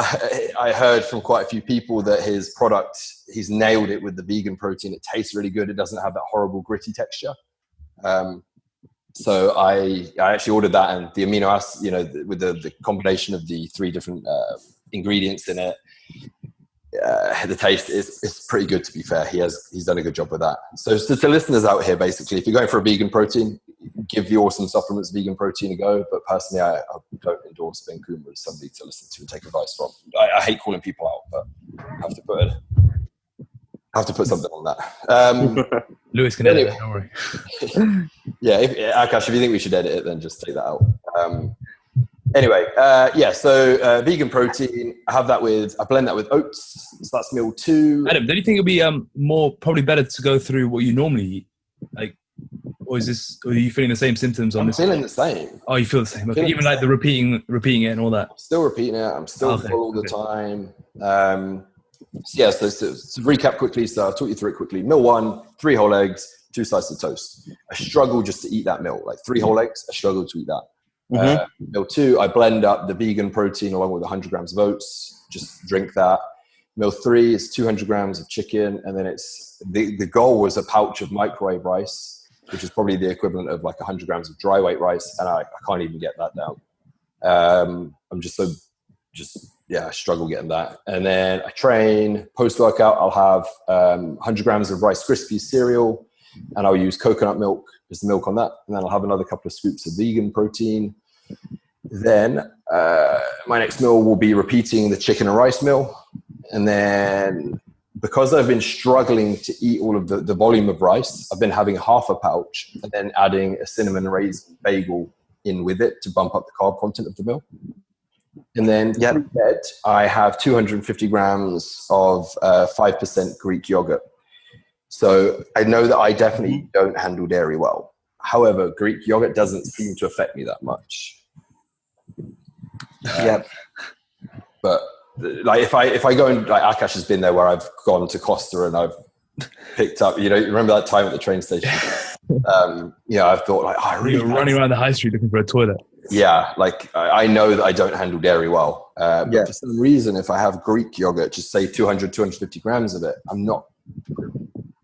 I heard from quite a few people that his product, he's nailed it with the vegan protein. It tastes really good. It doesn't have that horrible gritty texture. So I actually ordered that, and the amino acid, with the combination of the 3 different ingredients in it, the taste is pretty good, to be fair. He's done a good job with that. So to listeners out here, basically, if you're going for a vegan protein, give the Awesome Supplements vegan protein a go. But personally, I don't endorse Ben Kuma as somebody to listen to and take advice from. I hate calling people out, but I have to put something on that. Lewis can edit it, don't worry. Yeah, Akash, if you think we should edit it, then just take that out. So vegan protein, I blend that with oats. So that's meal 2. Adam, don't you think it'd be probably better to go through what you normally eat? Like, or are you feeling the same symptoms on this? I'm feeling the same. Oh, you feel the same. Okay. Even like the repeating it and all that. I'm still repeating it. I'm still full all the time. So to recap quickly, so I'll talk you through it quickly. Meal 1, 3 whole eggs, 2 slices of toast. I struggle just to eat that meal. Like 3 whole eggs, I struggle to eat that. Meal 2, I blend up the vegan protein along with 100 grams of oats. Just drink that. Meal 3 is 200 grams of chicken, and then it's the goal was a pouch of microwave rice, which is probably the equivalent of like 100 grams of dry weight rice, and I can't even get that down. I struggle getting that. And then I train. Post-workout, I'll have 100 grams of Rice Krispies cereal, and I'll use coconut milk as the milk on that. And then I'll have another couple of scoops of vegan protein. Then my next meal will be repeating the chicken and rice meal. And then because I've been struggling to eat all of the volume of rice, I've been having half a pouch and then adding a cinnamon raisin bagel in with it to bump up the carb content of the meal. And then bed, I have 250 grams of 5% Greek yogurt. So I know that I definitely don't handle dairy well. However, Greek yogurt doesn't seem to affect me that much. But like if I go and like Akash has been there where I've gone to Costa and I've picked up, remember that time at the train station? I've thought like, I really running around the high street looking for a toilet. Yeah, like I know that I don't handle dairy well. But for some reason, if I have Greek yogurt, just say 250 grams of it, I'm not.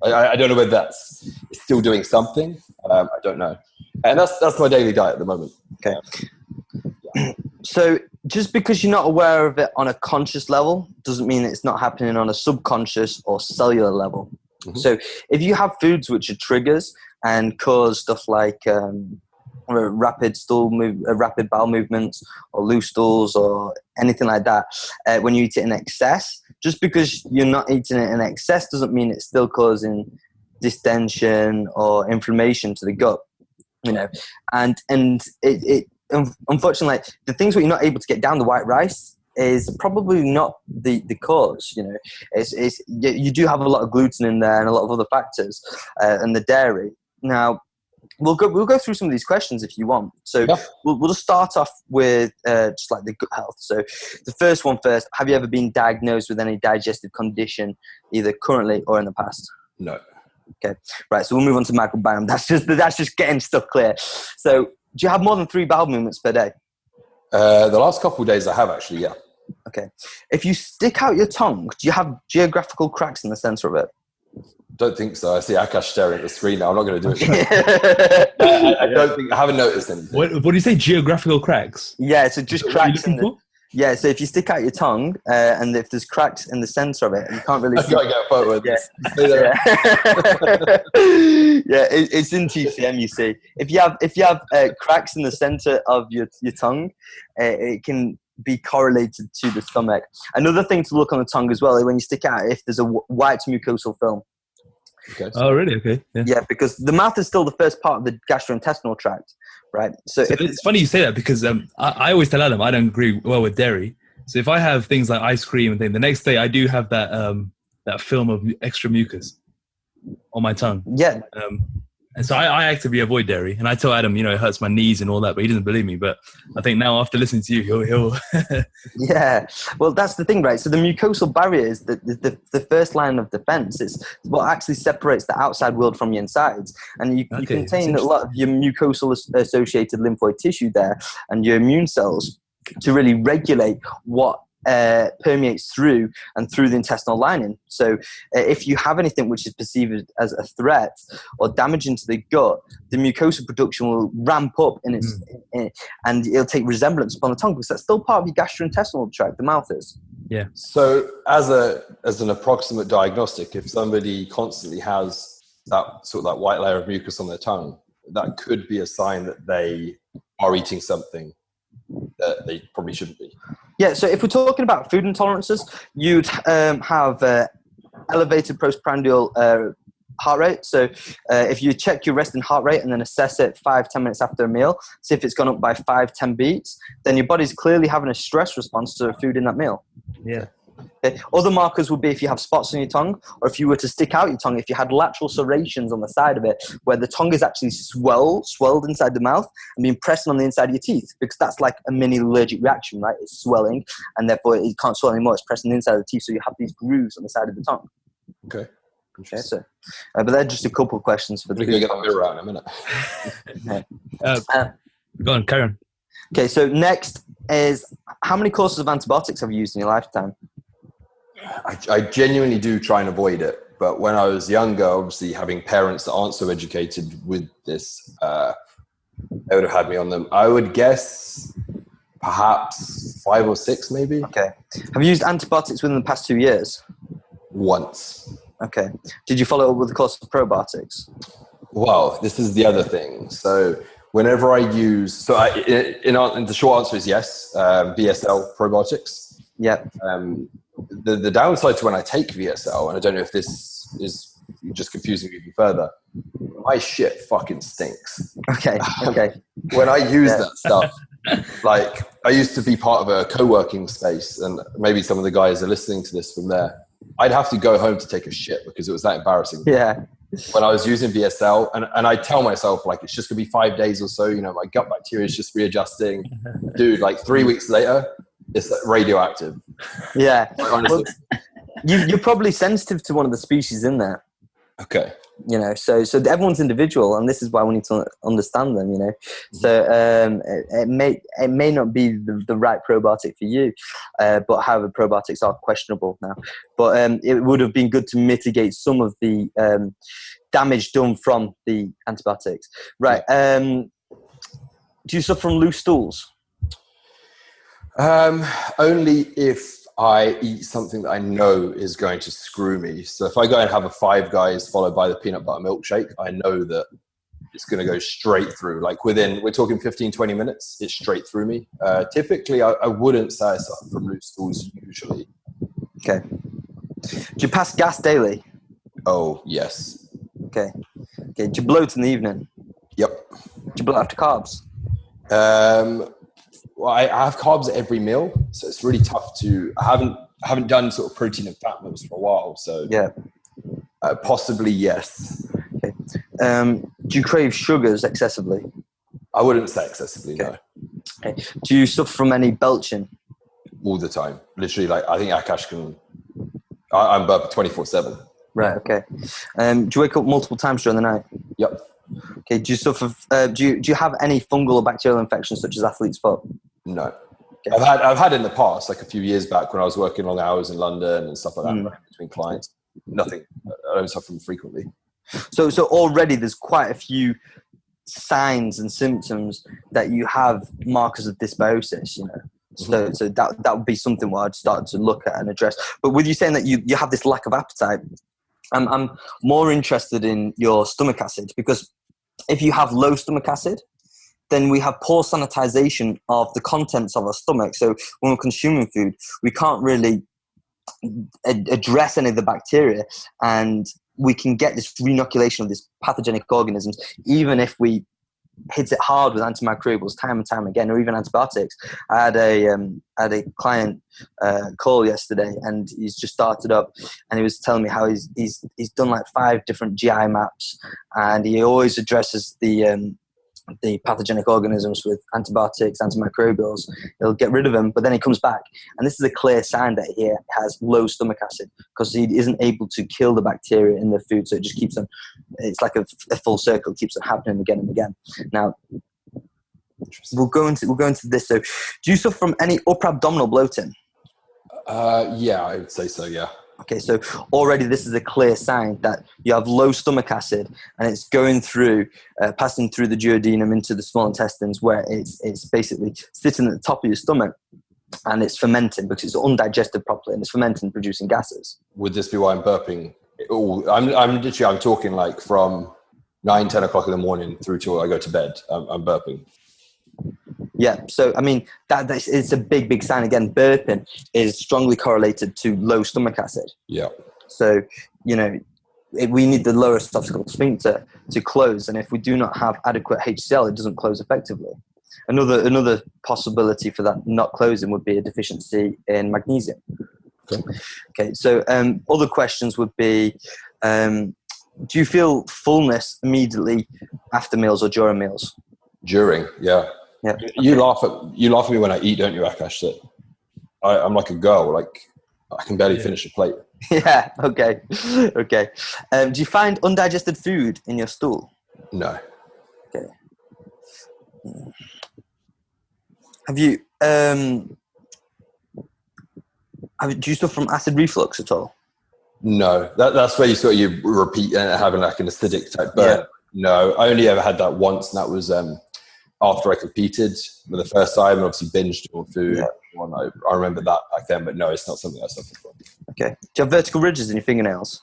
I don't know whether it's still doing something. I don't know, and that's my daily diet at the moment. Okay. So just because you're not aware of it on a conscious level doesn't mean it's not happening on a subconscious or cellular level. Mm-hmm. So if you have foods which are triggers and cause stuff like rapid bowel movements or loose stools or anything like that, when you eat it in excess, just because you're not eating it in excess doesn't mean it's still causing distension or inflammation to the gut, and it unfortunately, the things where you're not able to get down the white rice is probably not the cause. You do have a lot of gluten in there and a lot of other factors, and the dairy. Now, we'll go through some of these questions if you want. So we'll just start off with just like the gut health. So the first one first. Have you ever been diagnosed with any digestive condition, either currently or in the past? No. Okay. Right. So we'll move on to microbiome. That's just getting stuff clear. So do you have more than 3 bowel movements per day? The last couple of days I have actually, yeah. Okay. If you stick out your tongue, do you have geographical cracks in the center of it? Don't think so. I see Akash staring at the screen now. I'm not going to do it. I haven't noticed anything. What do you say, geographical cracks? Yeah, so just cracks. Yeah, so if you stick out your tongue and if there's cracks in the center of it, you can't really see. I've got to get a photo of this. It's in TCM, you see. If you have cracks in the center of your tongue, it can be correlated to the stomach. Another thing to look on the tongue as well, when you stick out, if there's a white mucosal film. Okay. Oh, really? Okay. Yeah, because the mouth is still the first part of the gastrointestinal tract, right? So it's funny you say that because I always tell Adam I don't agree well with dairy. So if I have things like ice cream and things, the next day I do have that film of extra mucus on my tongue. Yeah. And so I actively avoid dairy, and I tell Adam, it hurts my knees and all that, but he doesn't believe me. But I think now after listening to you, he'll Yeah, well, that's the thing, right? So the mucosal barrier is the first line of defense. It's what actually separates the outside world from your insides. And you contain a lot of your mucosal associated lymphoid tissue there and your immune cells to really regulate what permeates through the intestinal lining. So if you have anything which is perceived as a threat or damaging to the gut, the mucosal production will ramp up and it'll take resemblance upon the tongue, because that's still part of your gastrointestinal tract, the mouth is. Yeah. So as an approximate diagnostic, if somebody constantly has that white layer of mucus on their tongue, that could be a sign that they are eating something that they probably shouldn't be. Yeah, so if we're talking about food intolerances, you'd have elevated postprandial heart rate. So if you check your resting heart rate and then assess it 5-10 minutes after a meal, see if it's gone up by 5-10 beats, then your body's clearly having a stress response to the food in that meal. Yeah. Okay. Other markers would be if you have spots on your tongue, or if you were to stick out your tongue, if you had lateral serrations on the side of it, where the tongue is actually swelled inside the mouth and being pressed on the inside of your teeth, because that's like a mini allergic reaction, right? It's swelling, and therefore it can't swell anymore. It's pressing the inside of the teeth, so you have these grooves on the side of the tongue. Okay. Okay, so, but they're just a couple of questions for the. We're going to get that mirror out in a minute. Go on, carry on. Okay, so next is, how many courses of antibiotics have you used in your lifetime? I genuinely do try and avoid it. But when I was younger, obviously having parents that aren't so educated with this, they would have had me on them. I would guess perhaps 5 or 6 maybe. Okay. Have you used antibiotics within the past 2 years? Once. Okay. Did you follow up with a course of probiotics? Well, this is the other thing. So whenever I use, the short answer is yes, VSL probiotics. Yeah. The downside to when I take VSL, and I don't know if this is just confusing me even further, my shit fucking stinks. Okay. When I use that stuff, like I used to be part of a co-working space, and maybe some of the guys are listening to this from there. I'd have to go home to take a shit because it was that embarrassing. Yeah. When I was using VSL, and I tell myself, like, it's just gonna be 5 days or so, my gut bacteria is just readjusting. Dude, like 3 weeks later, it's like radioactive. Yeah. Honestly. Well, you're probably sensitive to one of the species in there. Okay. So everyone's individual, and this is why we need to understand them. So it may not be the right probiotic for you, but however, probiotics are questionable now. But it would have been good to mitigate some of the damage done from the antibiotics. Right? Do you suffer from loose stools? Only if I eat something that I know is going to screw me. So if I go and have a Five Guys followed by the peanut butter milkshake, I know that it's going to go straight through. Like we're talking 15, 20 minutes, it's straight through me. Typically, I wouldn't say I suffer from loose stools usually. Okay. Do you pass gas daily? Oh, yes. Okay. Do you bloat in the evening? Yep. Do you bloat after carbs? Well, I have carbs at every meal, so it's really tough to. I haven't done sort of protein and fat meals for a while, so yeah, possibly yes. Okay. Do you crave sugars excessively? I wouldn't say excessively, no. Okay. Do you suffer from any belching? All the time, literally. Like I think Akash can. I'm burping 24/7. Right. Okay. Do you wake up multiple times during the night? Yep. Okay. Do you suffer? Do you have any fungal or bacterial infections such as athlete's foot? No. Okay. I've had in the past, like a few years back when I was working long hours in London and stuff like that between clients. Nothing. I don't suffer from frequently. So already there's quite a few signs and symptoms that you have markers of dysbiosis. So that would be something where I'd start to look at and address. But with you saying that you have this lack of appetite, I'm more interested in your stomach acid, because if you have low stomach acid, then we have poor sanitization of the contents of our stomach. So when we're consuming food, we can't really address any of the bacteria, and we can get this reinoculation of these pathogenic organisms, even if we hits it hard with antimicrobials time and time again, or even antibiotics. I had a client call yesterday, and he's just started up, and he was telling me how he's done like 5 different GI maps, and he always addresses the pathogenic organisms with antibiotics, antimicrobials. He'll get rid of them, but then he comes back. And this is a clear sign that he has low stomach acid, because he isn't able to kill the bacteria in the food. So it just keeps on, it's like a full circle, it keeps on happening again and again. Now, we'll go into this. So, do you suffer from any upper abdominal bloating? Yeah, I would say so, yeah. Okay, so already this is a clear sign that you have low stomach acid, and it's going through, passing through the duodenum into the small intestines, where it's basically sitting at the top of your stomach, and it's fermenting because it's undigested properly, and it's fermenting, producing gases. Would this be why I'm burping? I'm talking like from 9-10 o'clock in the morning through till I go to bed. I'm burping. Yeah, so I mean it's a big sign. Again, burping is strongly correlated to low stomach acid. Yeah. So we need the lower esophageal sphincter to close, and if we do not have adequate HCl, it doesn't close effectively. Another possibility for that not closing would be a deficiency in magnesium. Okay. So other questions would be, do you feel fullness immediately after meals or during meals? During, yeah. Yeah. Okay. You laugh at me when I eat, don't you, Akash? That I'm like a girl. Like I can barely finish a plate. Yeah. Okay. Okay. Do you find undigested food in your stool? No. Okay. Have you do you suffer from acid reflux at all? No. That's where you repeat and having like an acidic type burn. Yeah. No, I only ever had that once, and that was after I competed for the first time, and obviously binged on food. Yeah. I remember that back then, but no, it's not something I suffer from. Okay. Do you have vertical ridges in your fingernails?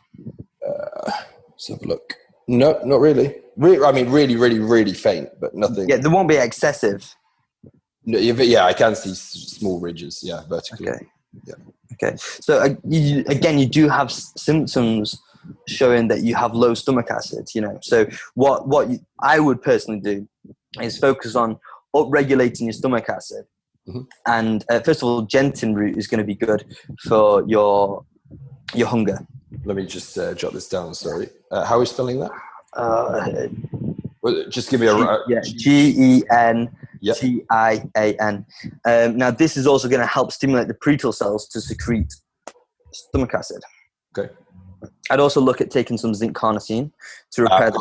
Let's have a look. No, not really. I mean, really faint, but nothing. Yeah, there won't be excessive. No, yeah, I can see small ridges. Yeah, vertically. Okay. Yeah. Okay. So you do have symptoms showing that you have low stomach acid. So what I would personally do is focus on upregulating your stomach acid. Mm-hmm. And first of all, gentian root is going to be good for your hunger. Let me just jot this down. Sorry. How are we spelling that? Just give me a... Gention. Now, this is also going to help stimulate the pretal cells to secrete stomach acid. Okay. I'd also look at taking some zinc carnosine to repair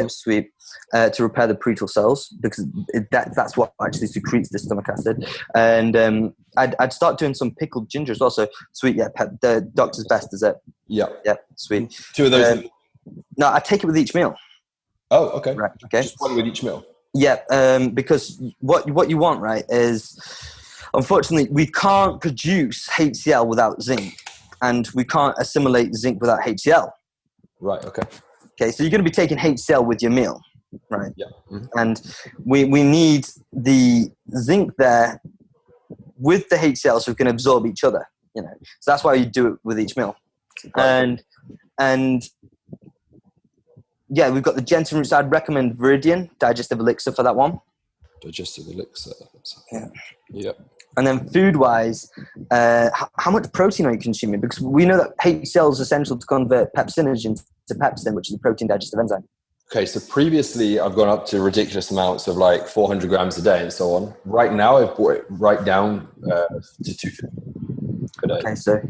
sweet. To repair the pretal cells, because that's what actually secretes the stomach acid. And I'd start doing some pickled ginger as well. So sweet, yeah. The doctor's best, is it? Yeah. Yeah, sweet. 2 of those. No, I take it with each meal. Oh, okay. Right. Okay. Just 1 with each meal. Yeah. Because what you want, right, is unfortunately we can't produce HCl without zinc, and we can't assimilate zinc without HCl. Right. Okay. Okay. So you're going to be taking HCl with your meal. Right. Yeah. Mm-hmm. And we need the zinc there with the HCl so we can absorb each other, So that's why you do it with each meal. Right. And yeah, we've got the gentian roots. I'd recommend Viridian digestive elixir for that one. Digestive elixir. Yeah. Yep. And then food-wise, how much protein are you consuming? Because we know that HCl is essential to convert pepsinogen to pepsin, which is a protein digestive enzyme. Okay, so previously I've gone up to ridiculous amounts of like 400 grams a day and so on. Right now I've brought it right down to 250 per day. Okay, so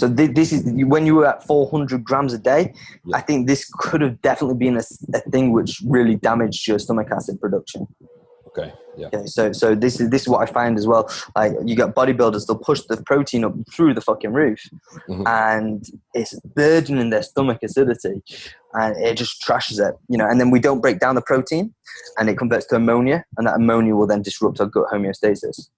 this is when you were at 400 grams a day. Yeah. I think this could have definitely been a thing which really damaged your stomach acid production. Okay. Yeah. Okay, so this is what I find as well. Like you got bodybuilders, they'll push the protein up through the fucking roof, mm-hmm. and it's burdening their stomach acidity, and it just trashes it, And then we don't break down the protein, and it converts to ammonia, and that ammonia will then disrupt our gut homeostasis.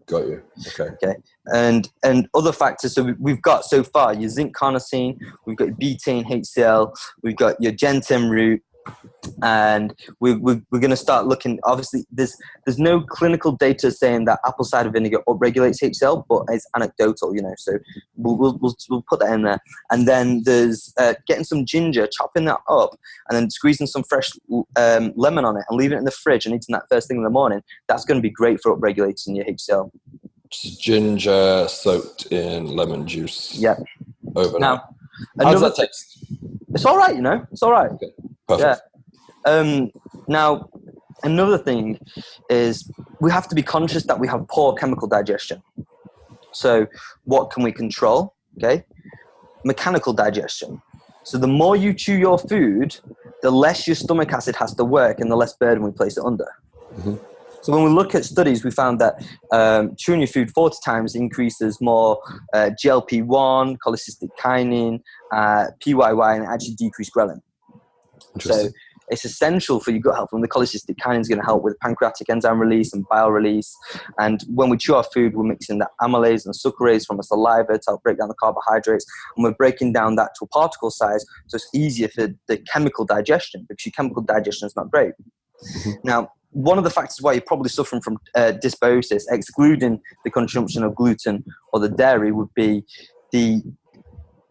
Got you. Okay. Okay, and other factors. So we've got so far your zinc carnosine, we've got your betaine HCl, we've got your gentian root. And we're going to start looking. Obviously, there's no clinical data saying that apple cider vinegar upregulates HCl, but it's anecdotal, so we'll put that in there. And then there's getting some ginger, chopping that up, and then squeezing some fresh lemon on it and leaving it in the fridge and eating that first thing in the morning. That's going to be great for upregulating your HCl. Ginger soaked in lemon juice. Yeah. Overnight. Now, how does that taste? It's all right, It's all right. Okay. Perfect. Yeah. Now, another thing is we have to be conscious that we have poor chemical digestion. So what can we control? Okay. Mechanical digestion. So the more you chew your food, the less your stomach acid has to work and the less burden we place it under. Mm-hmm. So when we look at studies, we found that chewing your food 40 times increases more GLP-1, cholecystic kinin, PYY, and it actually decreases ghrelin. So it's essential for your gut health. And the cholecystic kinin is going to help with pancreatic enzyme release and bile release. And when we chew our food, we're mixing the amylase and sucrase from our saliva to help break down the carbohydrates. And we're breaking down that to a particle size, so it's easier for the chemical digestion, because your chemical digestion is not great. Mm-hmm. Now, one of the factors why you're probably suffering from dysbiosis, excluding the consumption of gluten or the dairy, would be the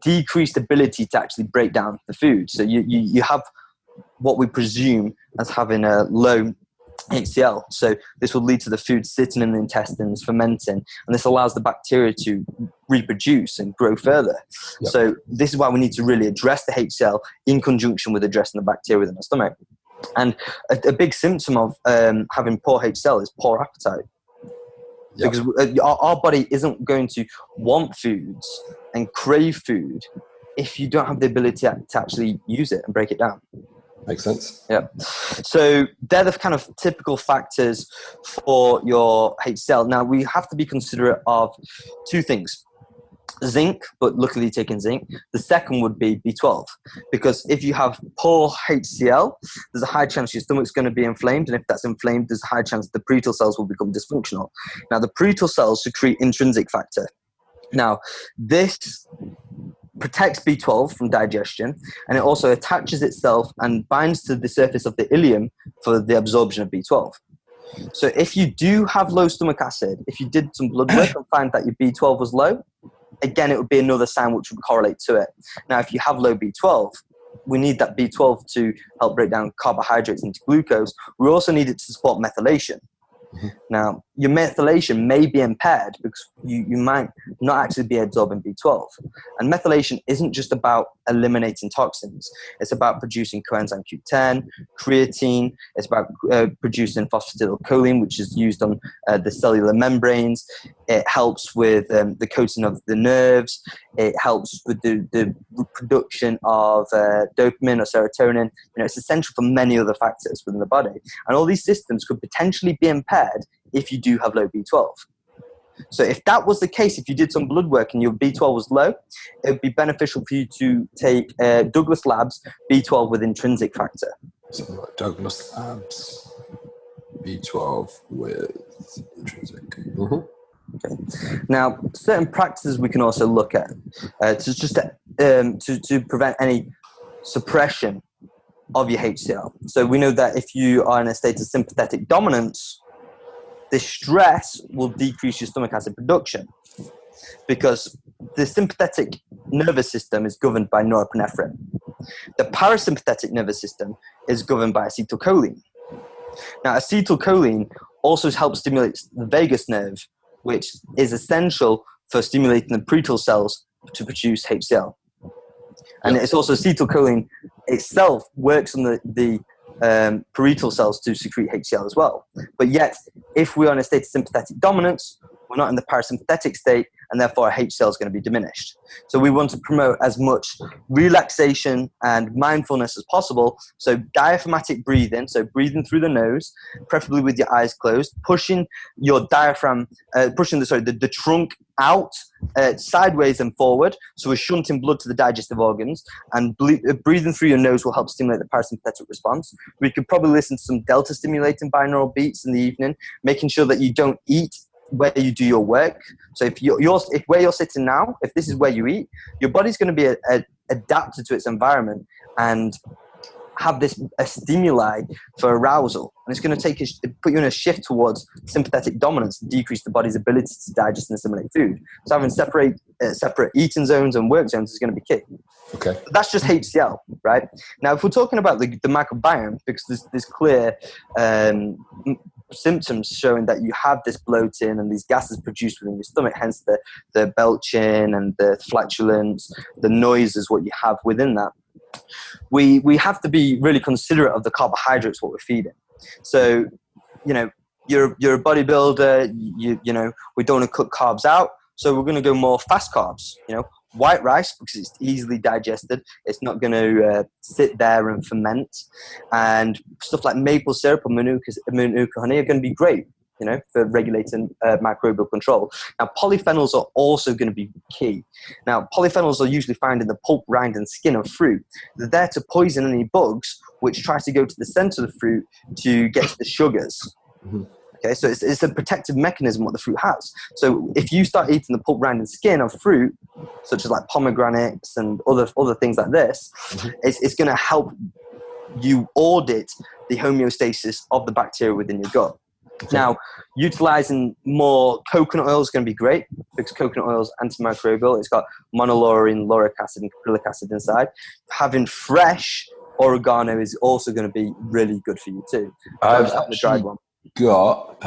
decreased ability to actually break down the food. So you have what we presume as having a low HCl. So this will lead to the food sitting in the intestines, fermenting, and this allows the bacteria to reproduce and grow further. Yep. So this is why we need to really address the HCl in conjunction with addressing the bacteria within the stomach. And a big symptom of having poor HCl is poor appetite. Yep. Because our body isn't going to want foods and crave food if you don't have the ability to actually use it and break it down. Makes sense. Yeah. So they're the kind of typical factors for your HCl. Now, we have to be considerate of two things. Zinc, but luckily taking zinc. The second would be B12, because if you have poor HCl, there's a high chance your stomach's going to be inflamed, and if that's inflamed, there's a high chance the parietal cells will become dysfunctional. Now, the parietal cells secrete intrinsic factor. Now, this protects B12 from digestion, and it also attaches itself and binds to the surface of the ileum for the absorption of B12. So if you do have low stomach acid, if you did some blood work and find that your B12 was low, again, it would be another sign which would correlate to it. Now, if you have low B12, we need that B12 to help break down carbohydrates into glucose. We also need it to support methylation. Mm-hmm. Now, your methylation may be impaired because you might not actually be absorbing B12. And methylation isn't just about eliminating toxins. It's about producing coenzyme Q10, creatine. It's about producing phosphatidylcholine, which is used on the cellular membranes. It helps with the coating of the nerves. It helps with the production of dopamine or serotonin. It's essential for many other factors within the body. And all these systems could potentially be impaired if you do have low B12. So if that was the case, if you did some blood work and your B12 was low, it would be beneficial for you to take Douglas Labs B12 with intrinsic factor. Something like Douglas Labs B12 with intrinsic. Mm-hmm. Okay. Now, certain practices we can also look at to prevent any suppression of your HCl. So we know that if you are in a state of sympathetic dominance, the stress will decrease your stomach acid production, because the sympathetic nervous system is governed by norepinephrine. The parasympathetic nervous system is governed by acetylcholine. Now, acetylcholine also helps stimulate the vagus nerve, which is essential for stimulating the parietal cells to produce HCl. And it's also acetylcholine itself works on the parietal cells to secrete HCl as well. But yet, if we are in a state of sympathetic dominance, we're not in the parasympathetic state, and therefore our HCl is going to be diminished. So we want to promote as much relaxation and mindfulness as possible. So diaphragmatic breathing, so breathing through the nose, preferably with your eyes closed, pushing your diaphragm, the trunk out sideways and forward, so we're shunting blood to the digestive organs, and breathing through your nose will help stimulate the parasympathetic response. We could probably listen to some delta stimulating binaural beats in the evening, making sure that you don't eat where you do your work. So if where you're sitting now, if this is where you eat, your body's going to be adapted to its environment, and have this a stimuli for arousal, and it's going to put you in a shift towards sympathetic dominance, decrease the body's ability to digest and assimilate food. So having separate eating zones and work zones is going to be key. Okay. That's just HCl, right? Now, if we're talking about the microbiome, because there's clear symptoms showing that you have this bloating and these gases produced within your stomach, hence the belching and the flatulence, the noise is what you have within that. We have to be really considerate of the carbohydrates what we're feeding. So, you're a bodybuilder, you know, we don't want to cut carbs out, so we're going to go more fast carbs, white rice, because it's easily digested. It's not going to sit there and ferment. And stuff like maple syrup or Manuka honey are going to be great, for regulating microbial control. Now, polyphenols are also going to be key. Now, polyphenols are usually found in the pulp, rind, and skin of fruit. They're there to poison any bugs which try to go to the center of the fruit to get to the sugars. Mm-hmm. Okay, so it's a protective mechanism what the fruit has. So if you start eating the pulp, rind, and skin of fruit, such as like pomegranates and other things like this, mm-hmm. it's going to help you audit the homeostasis of the bacteria within your gut. Okay. Now, utilizing more coconut oil is going to be great because coconut oil is antimicrobial. It's got monolaurine, lauric acid, and caprylic acid inside. Having fresh oregano is also going to be really good for you too. I've actually got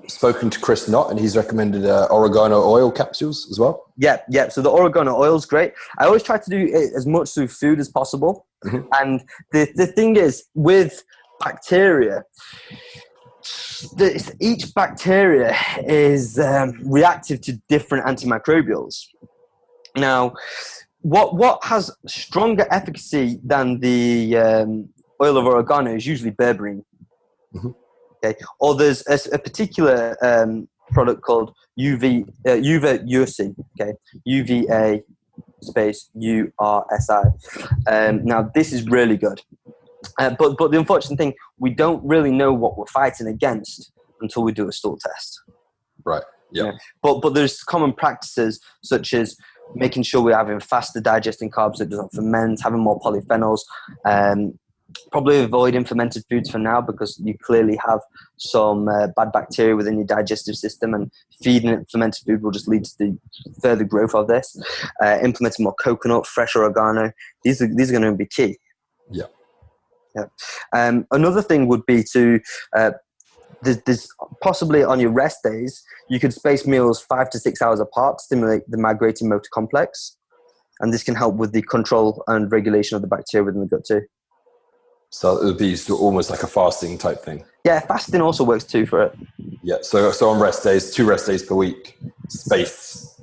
spoken to Chris Knott, and he's recommended oregano oil capsules as well. Yeah. So the oregano oil is great. I always try to do it as much through food as possible. Mm-hmm. And the thing is, with bacteria, each bacteria is reactive to different antimicrobials. Now, what has stronger efficacy than the oil of oregano is usually berberine. Mm-hmm. Okay, or there's a particular product called UV URSI. Okay, UVA space URSI. Now this is really good, but the unfortunate thing, we don't really know what we're fighting against until we do a stool test. Right. Yeah. But there's common practices such as making sure we're having faster digesting carbs that doesn't ferment, having more polyphenols. Probably avoiding fermented foods for now because you clearly have some bad bacteria within your digestive system, and feeding it fermented food will just lead to the further growth of this. Implementing more coconut, fresh oregano, these are going to be key. Yeah. Another thing would be to there's possibly on your rest days you could space meals 5 to 6 hours apart to stimulate the migrating motor complex, and this can help with the control and regulation of the bacteria within the gut too. So it would be almost like a fasting type thing. Yeah, fasting also works too for it. Yeah, so on rest days, 2 rest days per week, space.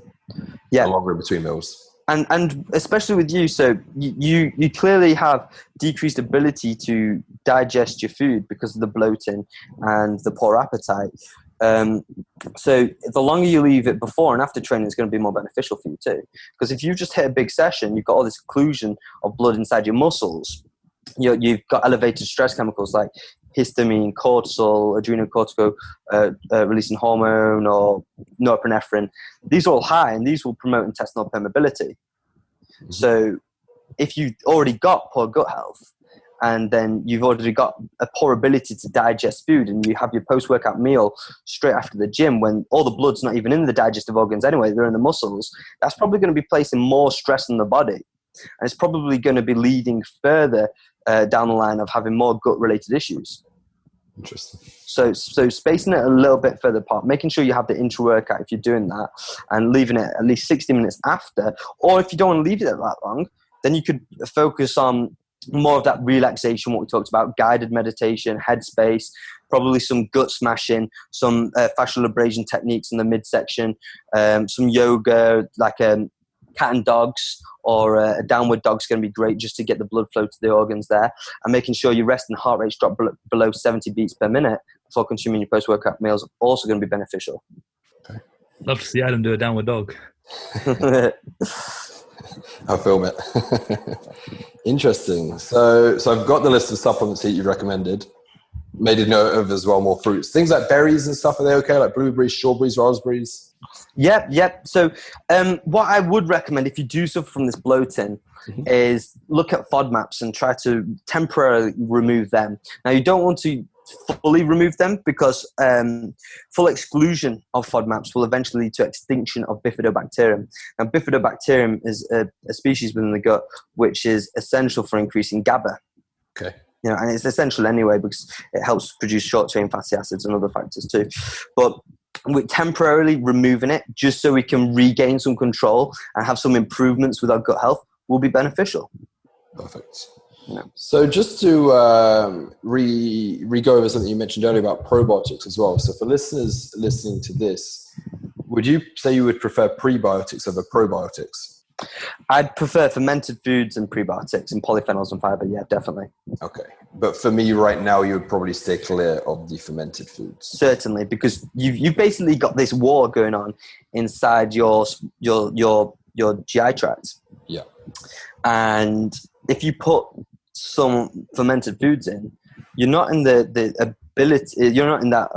Yeah, longer between meals. And especially with you, so you clearly have decreased ability to digest your food because of the bloating and the poor appetite. So the longer you leave it before and after training, it's going to be more beneficial for you too. Because if you just hit a big session, you've got all this occlusion of blood inside your muscles. You've got elevated stress chemicals like histamine, cortisol, adrenocortico releasing hormone, or norepinephrine. These are all high, and these will promote intestinal permeability. Mm-hmm. So if you've already got poor gut health, and then you've already got a poor ability to digest food, and you have your post-workout meal straight after the gym when all the blood's not even in the digestive organs anyway, they're in the muscles, that's probably going to be placing more stress on the body. And it's probably going to be leading further down the line of having more gut-related issues. Interesting. So spacing it a little bit further apart, making sure you have the intra-workout if you're doing that, and leaving it at least 60 minutes after. Or if you don't want to leave it that long, then you could focus on more of that relaxation, what we talked about, guided meditation, headspace, probably some gut smashing, some fascial abrasion techniques in the midsection, some yoga, like cat and dogs, or a downward dog's going to be great just to get the blood flow to the organs there, and making sure your rest and heart rates drop below 70 beats per minute before consuming your post-workout meals, also going to be beneficial. Okay. Love to see Adam do a downward dog. I'll film it. Interesting. So I've got the list of supplements that you've recommended. Made a note of as well more fruits. Things like berries and stuff, are they okay? Like blueberries, strawberries, raspberries? Yep. So what I would recommend if you do suffer from this bloating is look at FODMAPs and try to temporarily remove them. Now, you don't want to fully remove them because full exclusion of FODMAPs will eventually lead to extinction of bifidobacterium. Now, bifidobacterium is a species within the gut which is essential for increasing GABA. Okay. And it's essential anyway because it helps produce short-chain fatty acids and other factors too. But we're temporarily removing it just so we can regain some control and have some improvements with our gut health will be beneficial. Perfect. Yeah. So just to re-go over something you mentioned earlier about probiotics as well. So for listeners listening to this, would you say you would prefer prebiotics over probiotics? I'd prefer fermented foods and prebiotics and polyphenols and fiber. Yeah, definitely. Okay. But for me right now, you would probably stay clear of the fermented foods. Certainly, because you've basically got this war going on inside your GI tract. Yeah. And if you put some fermented foods in, you're not in the ability, you're not in that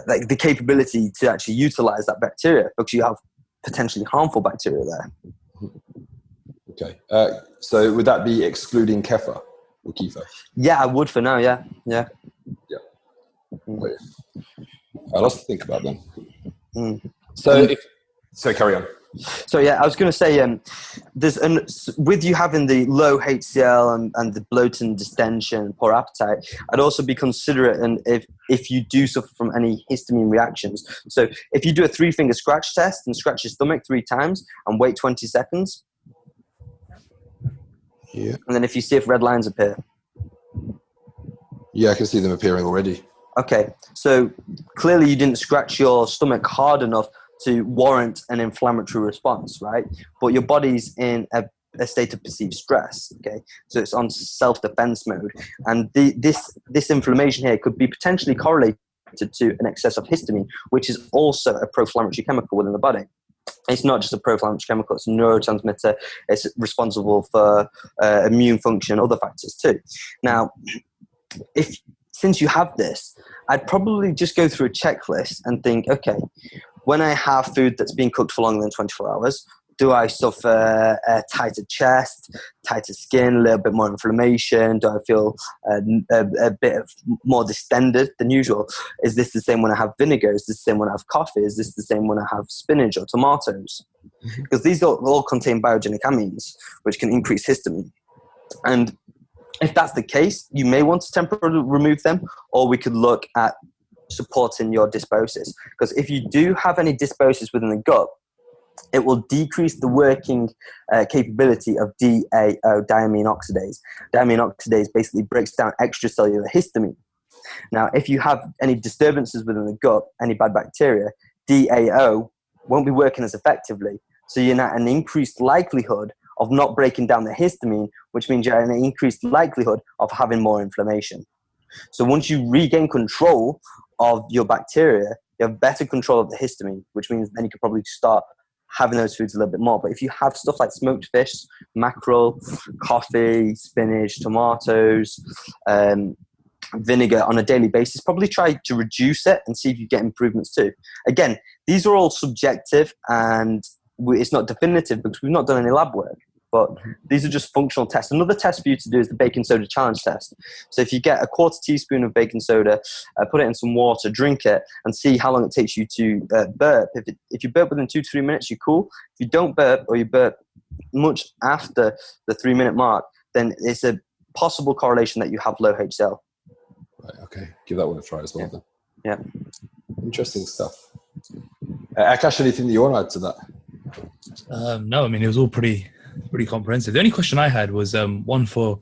like the capability to actually utilize that bacteria because you have potentially harmful bacteria there. Okay. So would that be excluding kefir or kefir? Yeah, I would for now. Yeah. Wait. Lots to think about then. So carry on. So yeah, I was going to say, with you having the low HCl and the bloating, distension, poor appetite, I'd also be considerate and if you do suffer from any histamine reactions. So if you do a 3-finger scratch test and scratch your stomach 3 times and wait 20 seconds, yeah, and then if you see if red lines appear. Yeah, I can see them appearing already. Okay, so clearly you didn't scratch your stomach hard enough to warrant an inflammatory response, right? But your body's in a state of perceived stress, okay? So it's on self-defense mode. And this inflammation here could be potentially correlated to an excess of histamine, which is also a pro-inflammatory chemical within the body. It's not just a pro-inflammatory chemical, it's a neurotransmitter. It's responsible for immune function, other factors too. Now, since you have this, I'd probably just go through a checklist and think, okay, when I have food that's been cooked for longer than 24 hours, do I suffer a tighter chest, tighter skin, a little bit more inflammation? Do I feel a bit more distended than usual? Is this the same when I have vinegar? Is this the same when I have coffee? Is this the same when I have spinach or tomatoes? Because these all contain biogenic amines, which can increase histamine. And if that's the case, you may want to temporarily remove them, or we could look at supporting your dysbiosis. Because if you do have any dysbiosis within the gut, it will decrease the working capability of DAO, diamine oxidase. Diamine oxidase basically breaks down extracellular histamine. Now, if you have any disturbances within the gut, any bad bacteria, DAO won't be working as effectively. So you're at an increased likelihood of not breaking down the histamine, which means you're at an increased likelihood of having more inflammation. So once you regain control of your bacteria, you have better control of the histamine, which means then you can probably start having those foods a little bit more. But if you have stuff like smoked fish, mackerel, coffee, spinach, tomatoes, vinegar on a daily basis, probably try to reduce it and see if you get improvements too. Again, these are all subjective and it's not definitive because we've not done any lab work, but these are just functional tests. Another test for you to do is the baking soda challenge test. So if you get a 1/4 teaspoon of baking soda, put it in some water, drink it, and see how long it takes you to burp. If you burp within 2 to 3 minutes, you're cool. If you don't burp or you burp much after the 3-minute mark, then it's a possible correlation that you have low HCl. Right, okay. Give that one a try as well then. Yeah. Interesting stuff. Akash, anything that you want to add to that? No, I mean, it was all pretty comprehensive. The only question I had was one for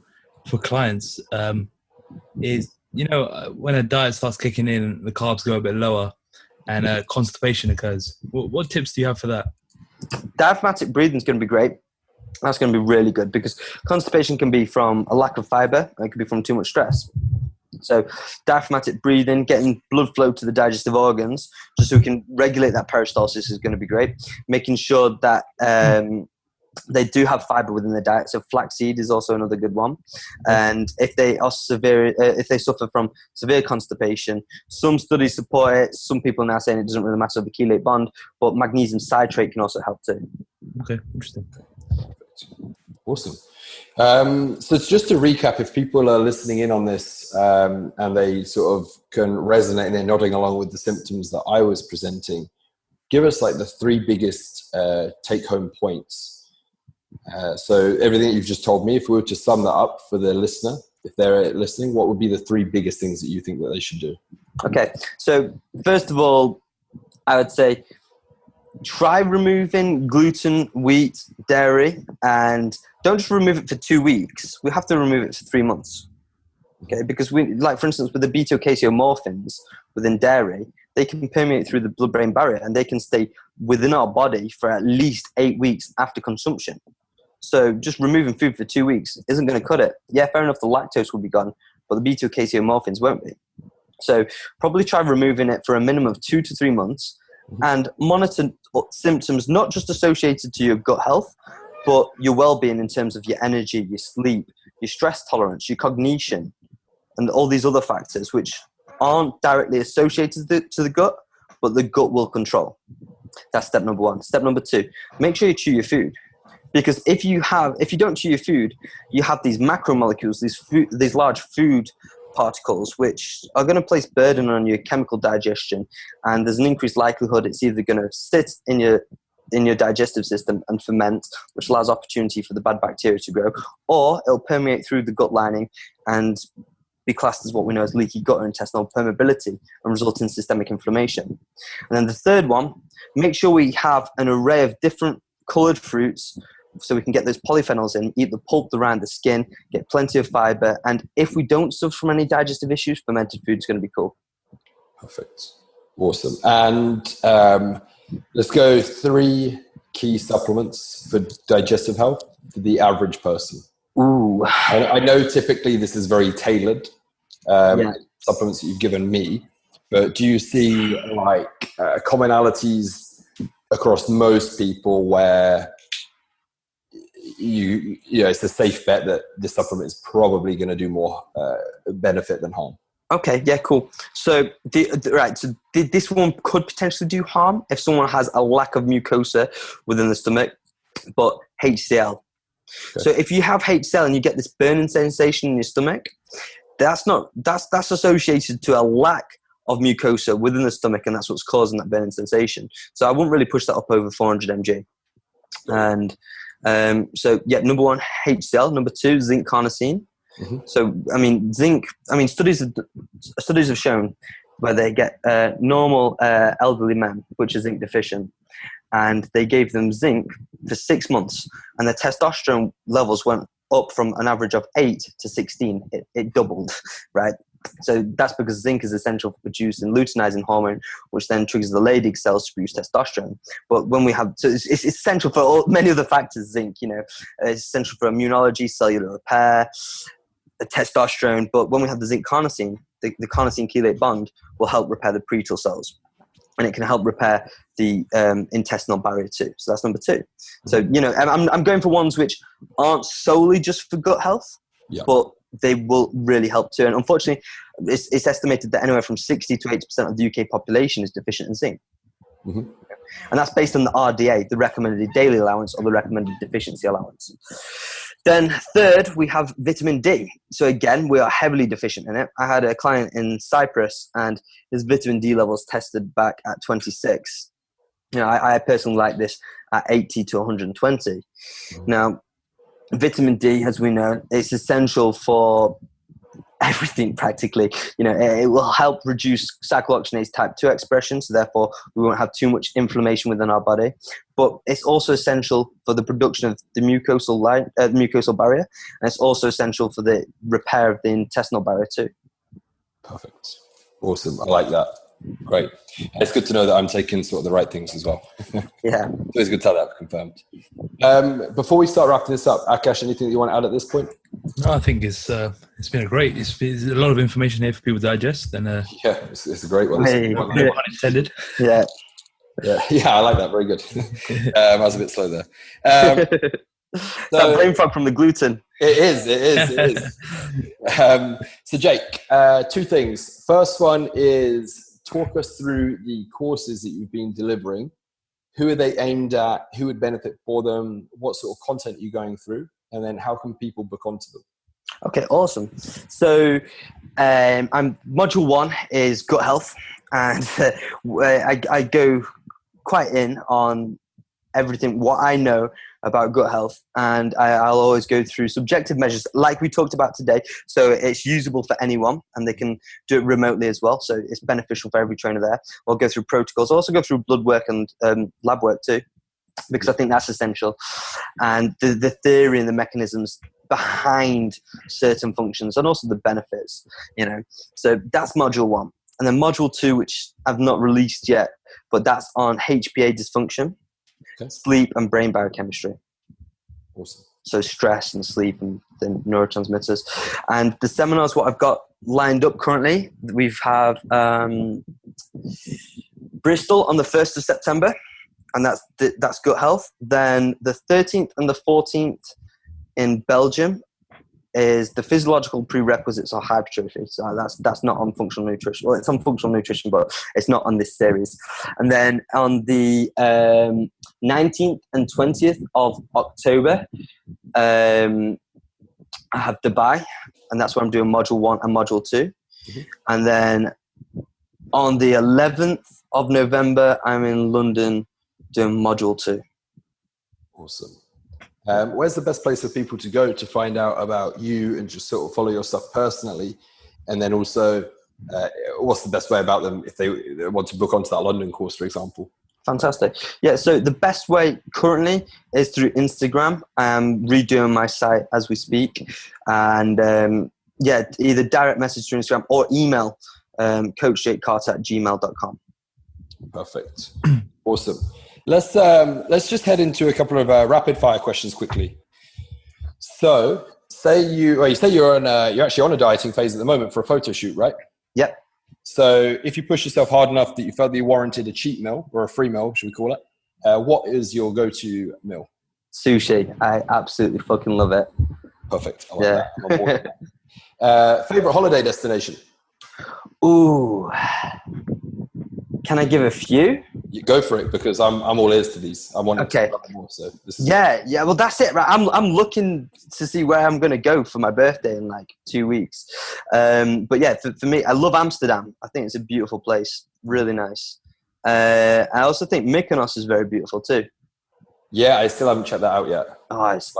clients is, when a diet starts kicking in, the carbs go a bit lower and constipation occurs. What tips do you have for that? Diaphragmatic breathing is going to be great. That's going to be really good because constipation can be from a lack of fiber and it can be from too much stress. So diaphragmatic breathing, getting blood flow to the digestive organs, just so we can regulate that peristalsis is going to be great. Making sure that they do have fiber within their diet. So flaxseed is also another good one. And if they are if they suffer from severe constipation, some studies support it. Some people are now saying it doesn't really matter the chelate bond, but magnesium citrate can also help too. Okay, interesting. Awesome. So just to recap, if people are listening in on this and they sort of can resonate and they're nodding along with the symptoms that I was presenting, give us like the 3 biggest take-home points. So everything that you've just told me, if we were to sum that up for the listener, if they're listening, what would be the 3 biggest things that you think that they should do? Okay, so first of all, I would say try removing gluten, wheat, dairy, and don't just remove it for 2 weeks. We have to remove it for 3 months. Okay, because like for instance, with the beta-caseomorphins within dairy, they can permeate through the blood-brain barrier and they can stay within our body for at least 8 weeks after consumption. So just removing food for 2 weeks isn't going to cut it. Yeah, fair enough, the lactose will be gone, but the beta-caseomorphins won't be. So probably try removing it for a minimum of 2 to 3 months and monitor symptoms not just associated to your gut health, but your well-being in terms of your energy, your sleep, your stress tolerance, your cognition, and all these other factors which aren't directly associated to the gut, but the gut will control. That's step number 1. Step number 2, make sure you chew your food. Because if you don't chew your food, you have these macromolecules, these large food particles, which are going to place burden on your chemical digestion, and there's an increased likelihood it's either going to sit in your digestive system and ferment, which allows opportunity for the bad bacteria to grow, or it'll permeate through the gut lining and be classed as what we know as leaky gut or intestinal permeability and result in systemic inflammation. And then the third one, make sure we have an array of different colored fruits so we can get those polyphenols in, eat the pulp around the skin, get plenty of fiber, and if we don't suffer from any digestive issues, fermented food is going to be cool. Perfect. Awesome. And let's go 3 key supplements for digestive health for the average person. Ooh. I know typically this is very tailored, supplements that you've given me, but do you see like commonalities across most people where it's a safe bet that this supplement is probably going to do more benefit than harm? Okay, yeah, cool. So, this one could potentially do harm if someone has a lack of mucosa within the stomach, but HCl. Okay. So if you have HCl and you get this burning sensation in your stomach, that's associated to a lack of mucosa within the stomach, and that's what's causing that burning sensation. So I wouldn't really push that up over 400 mg. And number 1, HCl. Number 2, zinc carnosine. Mm-hmm. So, studies have shown where they get normal elderly men, which are zinc deficient, and they gave them zinc for 6 months, and their testosterone levels went up from an average of 8 to 16. It doubled, right? So that's because zinc is essential for producing luteinizing hormone, which then triggers the Leydig cells to produce testosterone. But when we have, so it's essential for many other factors. Zinc, it's essential for immunology, cellular repair, testosterone. But when we have the zinc carnosine, the carnosine chelate bond will help repair the pretal cells, and it can help repair the intestinal barrier too. So that's number 2. So I'm going for ones which aren't solely just for gut health, but they will really help too. And unfortunately, it's estimated that anywhere from 60 to 80% of the UK population is deficient in zinc. Mm-hmm. And that's based on the RDA, the recommended daily allowance, or the recommended deficiency allowance. Then third, we have vitamin D. So again, we are heavily deficient in it. I had a client in Cyprus and his vitamin D levels tested back at 26. I personally like this at 80 to 120. Mm-hmm. Now, vitamin D, as we know, it's essential for everything practically. It will help reduce cyclooxygenase type 2 expression, so therefore we won't have too much inflammation within our body. But it's also essential for the production of the mucosal barrier, and it's also essential for the repair of the intestinal barrier too. Perfect. Awesome. I like that. Great. It's good to know that I'm taking sort of the right things as well. Yeah. It's always good to have that confirmed. Before we start wrapping this up, Akash, anything that you want to add at this point? No, I think it's been it's a lot of information here for people to digest. And it's a great one. Hey. Pun intended. Yeah. Yeah, I like that. Very good. I was a bit slow there. That brain fog from the gluten. It is. So Jake, two things. First one is talk us through the courses that you've been delivering. Who are they aimed at? Who would benefit for them? What sort of content are you going through? And then how can people book onto them? Okay, awesome. So I'm module 1 is gut health, and I go quite in on everything, what I know about gut health, and I'll always go through subjective measures like we talked about today, so it's usable for anyone and they can do it remotely as well, so it's beneficial for every trainer there. I'll go through protocols, I'll also go through blood work and lab work too, because I think that's essential, and the theory and the mechanisms behind certain functions and also the benefits, so that's module 1. And then module 2, which I've not released yet, but that's on HPA dysfunction, sleep and brain biochemistry. Awesome. So stress and sleep and the neurotransmitters. And the seminars, what I've got lined up currently, we have Bristol on the 1st of September, and that's gut health. Then the 13th and the 14th in Belgium is the physiological prerequisites of hypertrophy. So that's not on functional nutrition. Well, it's on functional nutrition, but it's not on this series. And then on the 19th and 20th of October, I have Dubai, and that's where I'm doing module 1 and module 2. Mm-hmm. And then on the 11th of November, I'm in London doing module 2. Awesome. Where's the best place for people to go to find out about you and just sort of follow your stuff personally? And then also, what's the best way about them if they want to book onto that London course, for example? Fantastic. Yeah, so the best way currently is through Instagram. I'm redoing my site as we speak. And either direct message through Instagram or email coachjakecarter@gmail.com. Perfect. Awesome. Let's just head into a couple of rapid fire questions quickly. So, you're actually on a dieting phase at the moment for a photo shoot, right? Yep. So, if you push yourself hard enough that you felt that you warranted a cheat meal or a free meal, should we call it? What is your go-to meal? Sushi. I absolutely fucking love it. Perfect. I like that. I'm on board with that. Favorite holiday destination? Ooh. Can I give a few? You go for it, because I'm all ears to these. I want okay. to talk more. So this is yeah. Well, that's it, right? I'm looking to see where I'm going to go for my birthday in like 2 weeks. But yeah, for me, I love Amsterdam. I think it's a beautiful place, really nice. I also think Mykonos is very beautiful too. Yeah, I still haven't checked that out yet. Oh, it's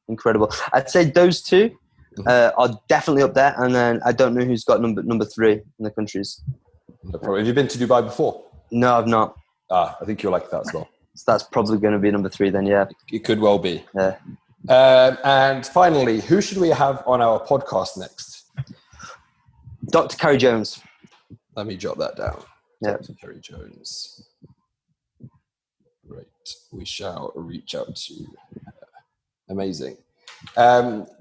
incredible. I'd say those two are definitely up there, and then I don't know who's got number 3 in the countries. No problem. Have you been to Dubai before? No, I've not. I think you'll like that as well. So that's probably going to be number 3 then, yeah. It could well be. Yeah. And finally, who should we have on our podcast next? Dr. Carrie Jones. Let me jot that down. Yeah. Dr. Carrie Jones. Great. We shall reach out to her. Amazing.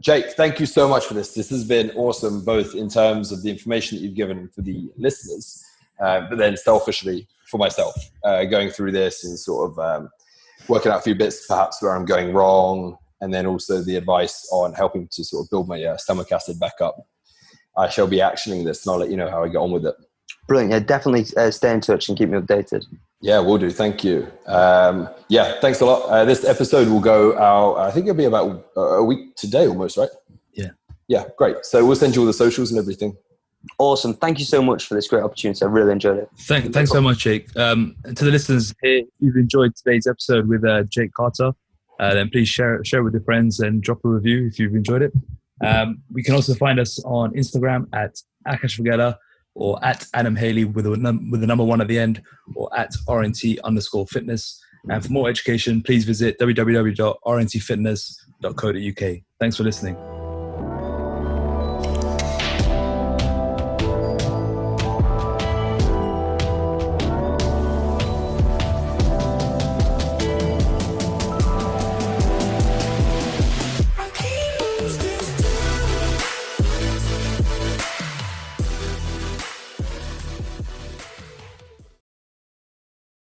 Jake, thank you so much for this. This has been awesome, both in terms of the information that you've given for the listeners, but then selfishly for myself, going through this and sort of working out a few bits perhaps where I'm going wrong, and then also the advice on helping to sort of build my stomach acid back up. I shall be actioning this, and I'll let you know how I get on with it. Brilliant. Yeah, definitely stay in touch and keep me updated. Yeah, will do. Thank you. Thanks a lot. This episode will go out, I think it'll be about a week today almost, right? Yeah. Yeah, great. So we'll send you all the socials and everything. Awesome. Thank you so much for this great opportunity. I really enjoyed it. Thanks so much, Jake. To the listeners here, if you've enjoyed today's episode with Jake Carter, then please share it with your friends and drop a review if you've enjoyed it. We can also find us on Instagram at Akash Vagela, or at Adam Haley with the number 1 at the end, or at RNT_fitness. And for more education, please visit www.rntfitness.co.uk. Thanks for listening.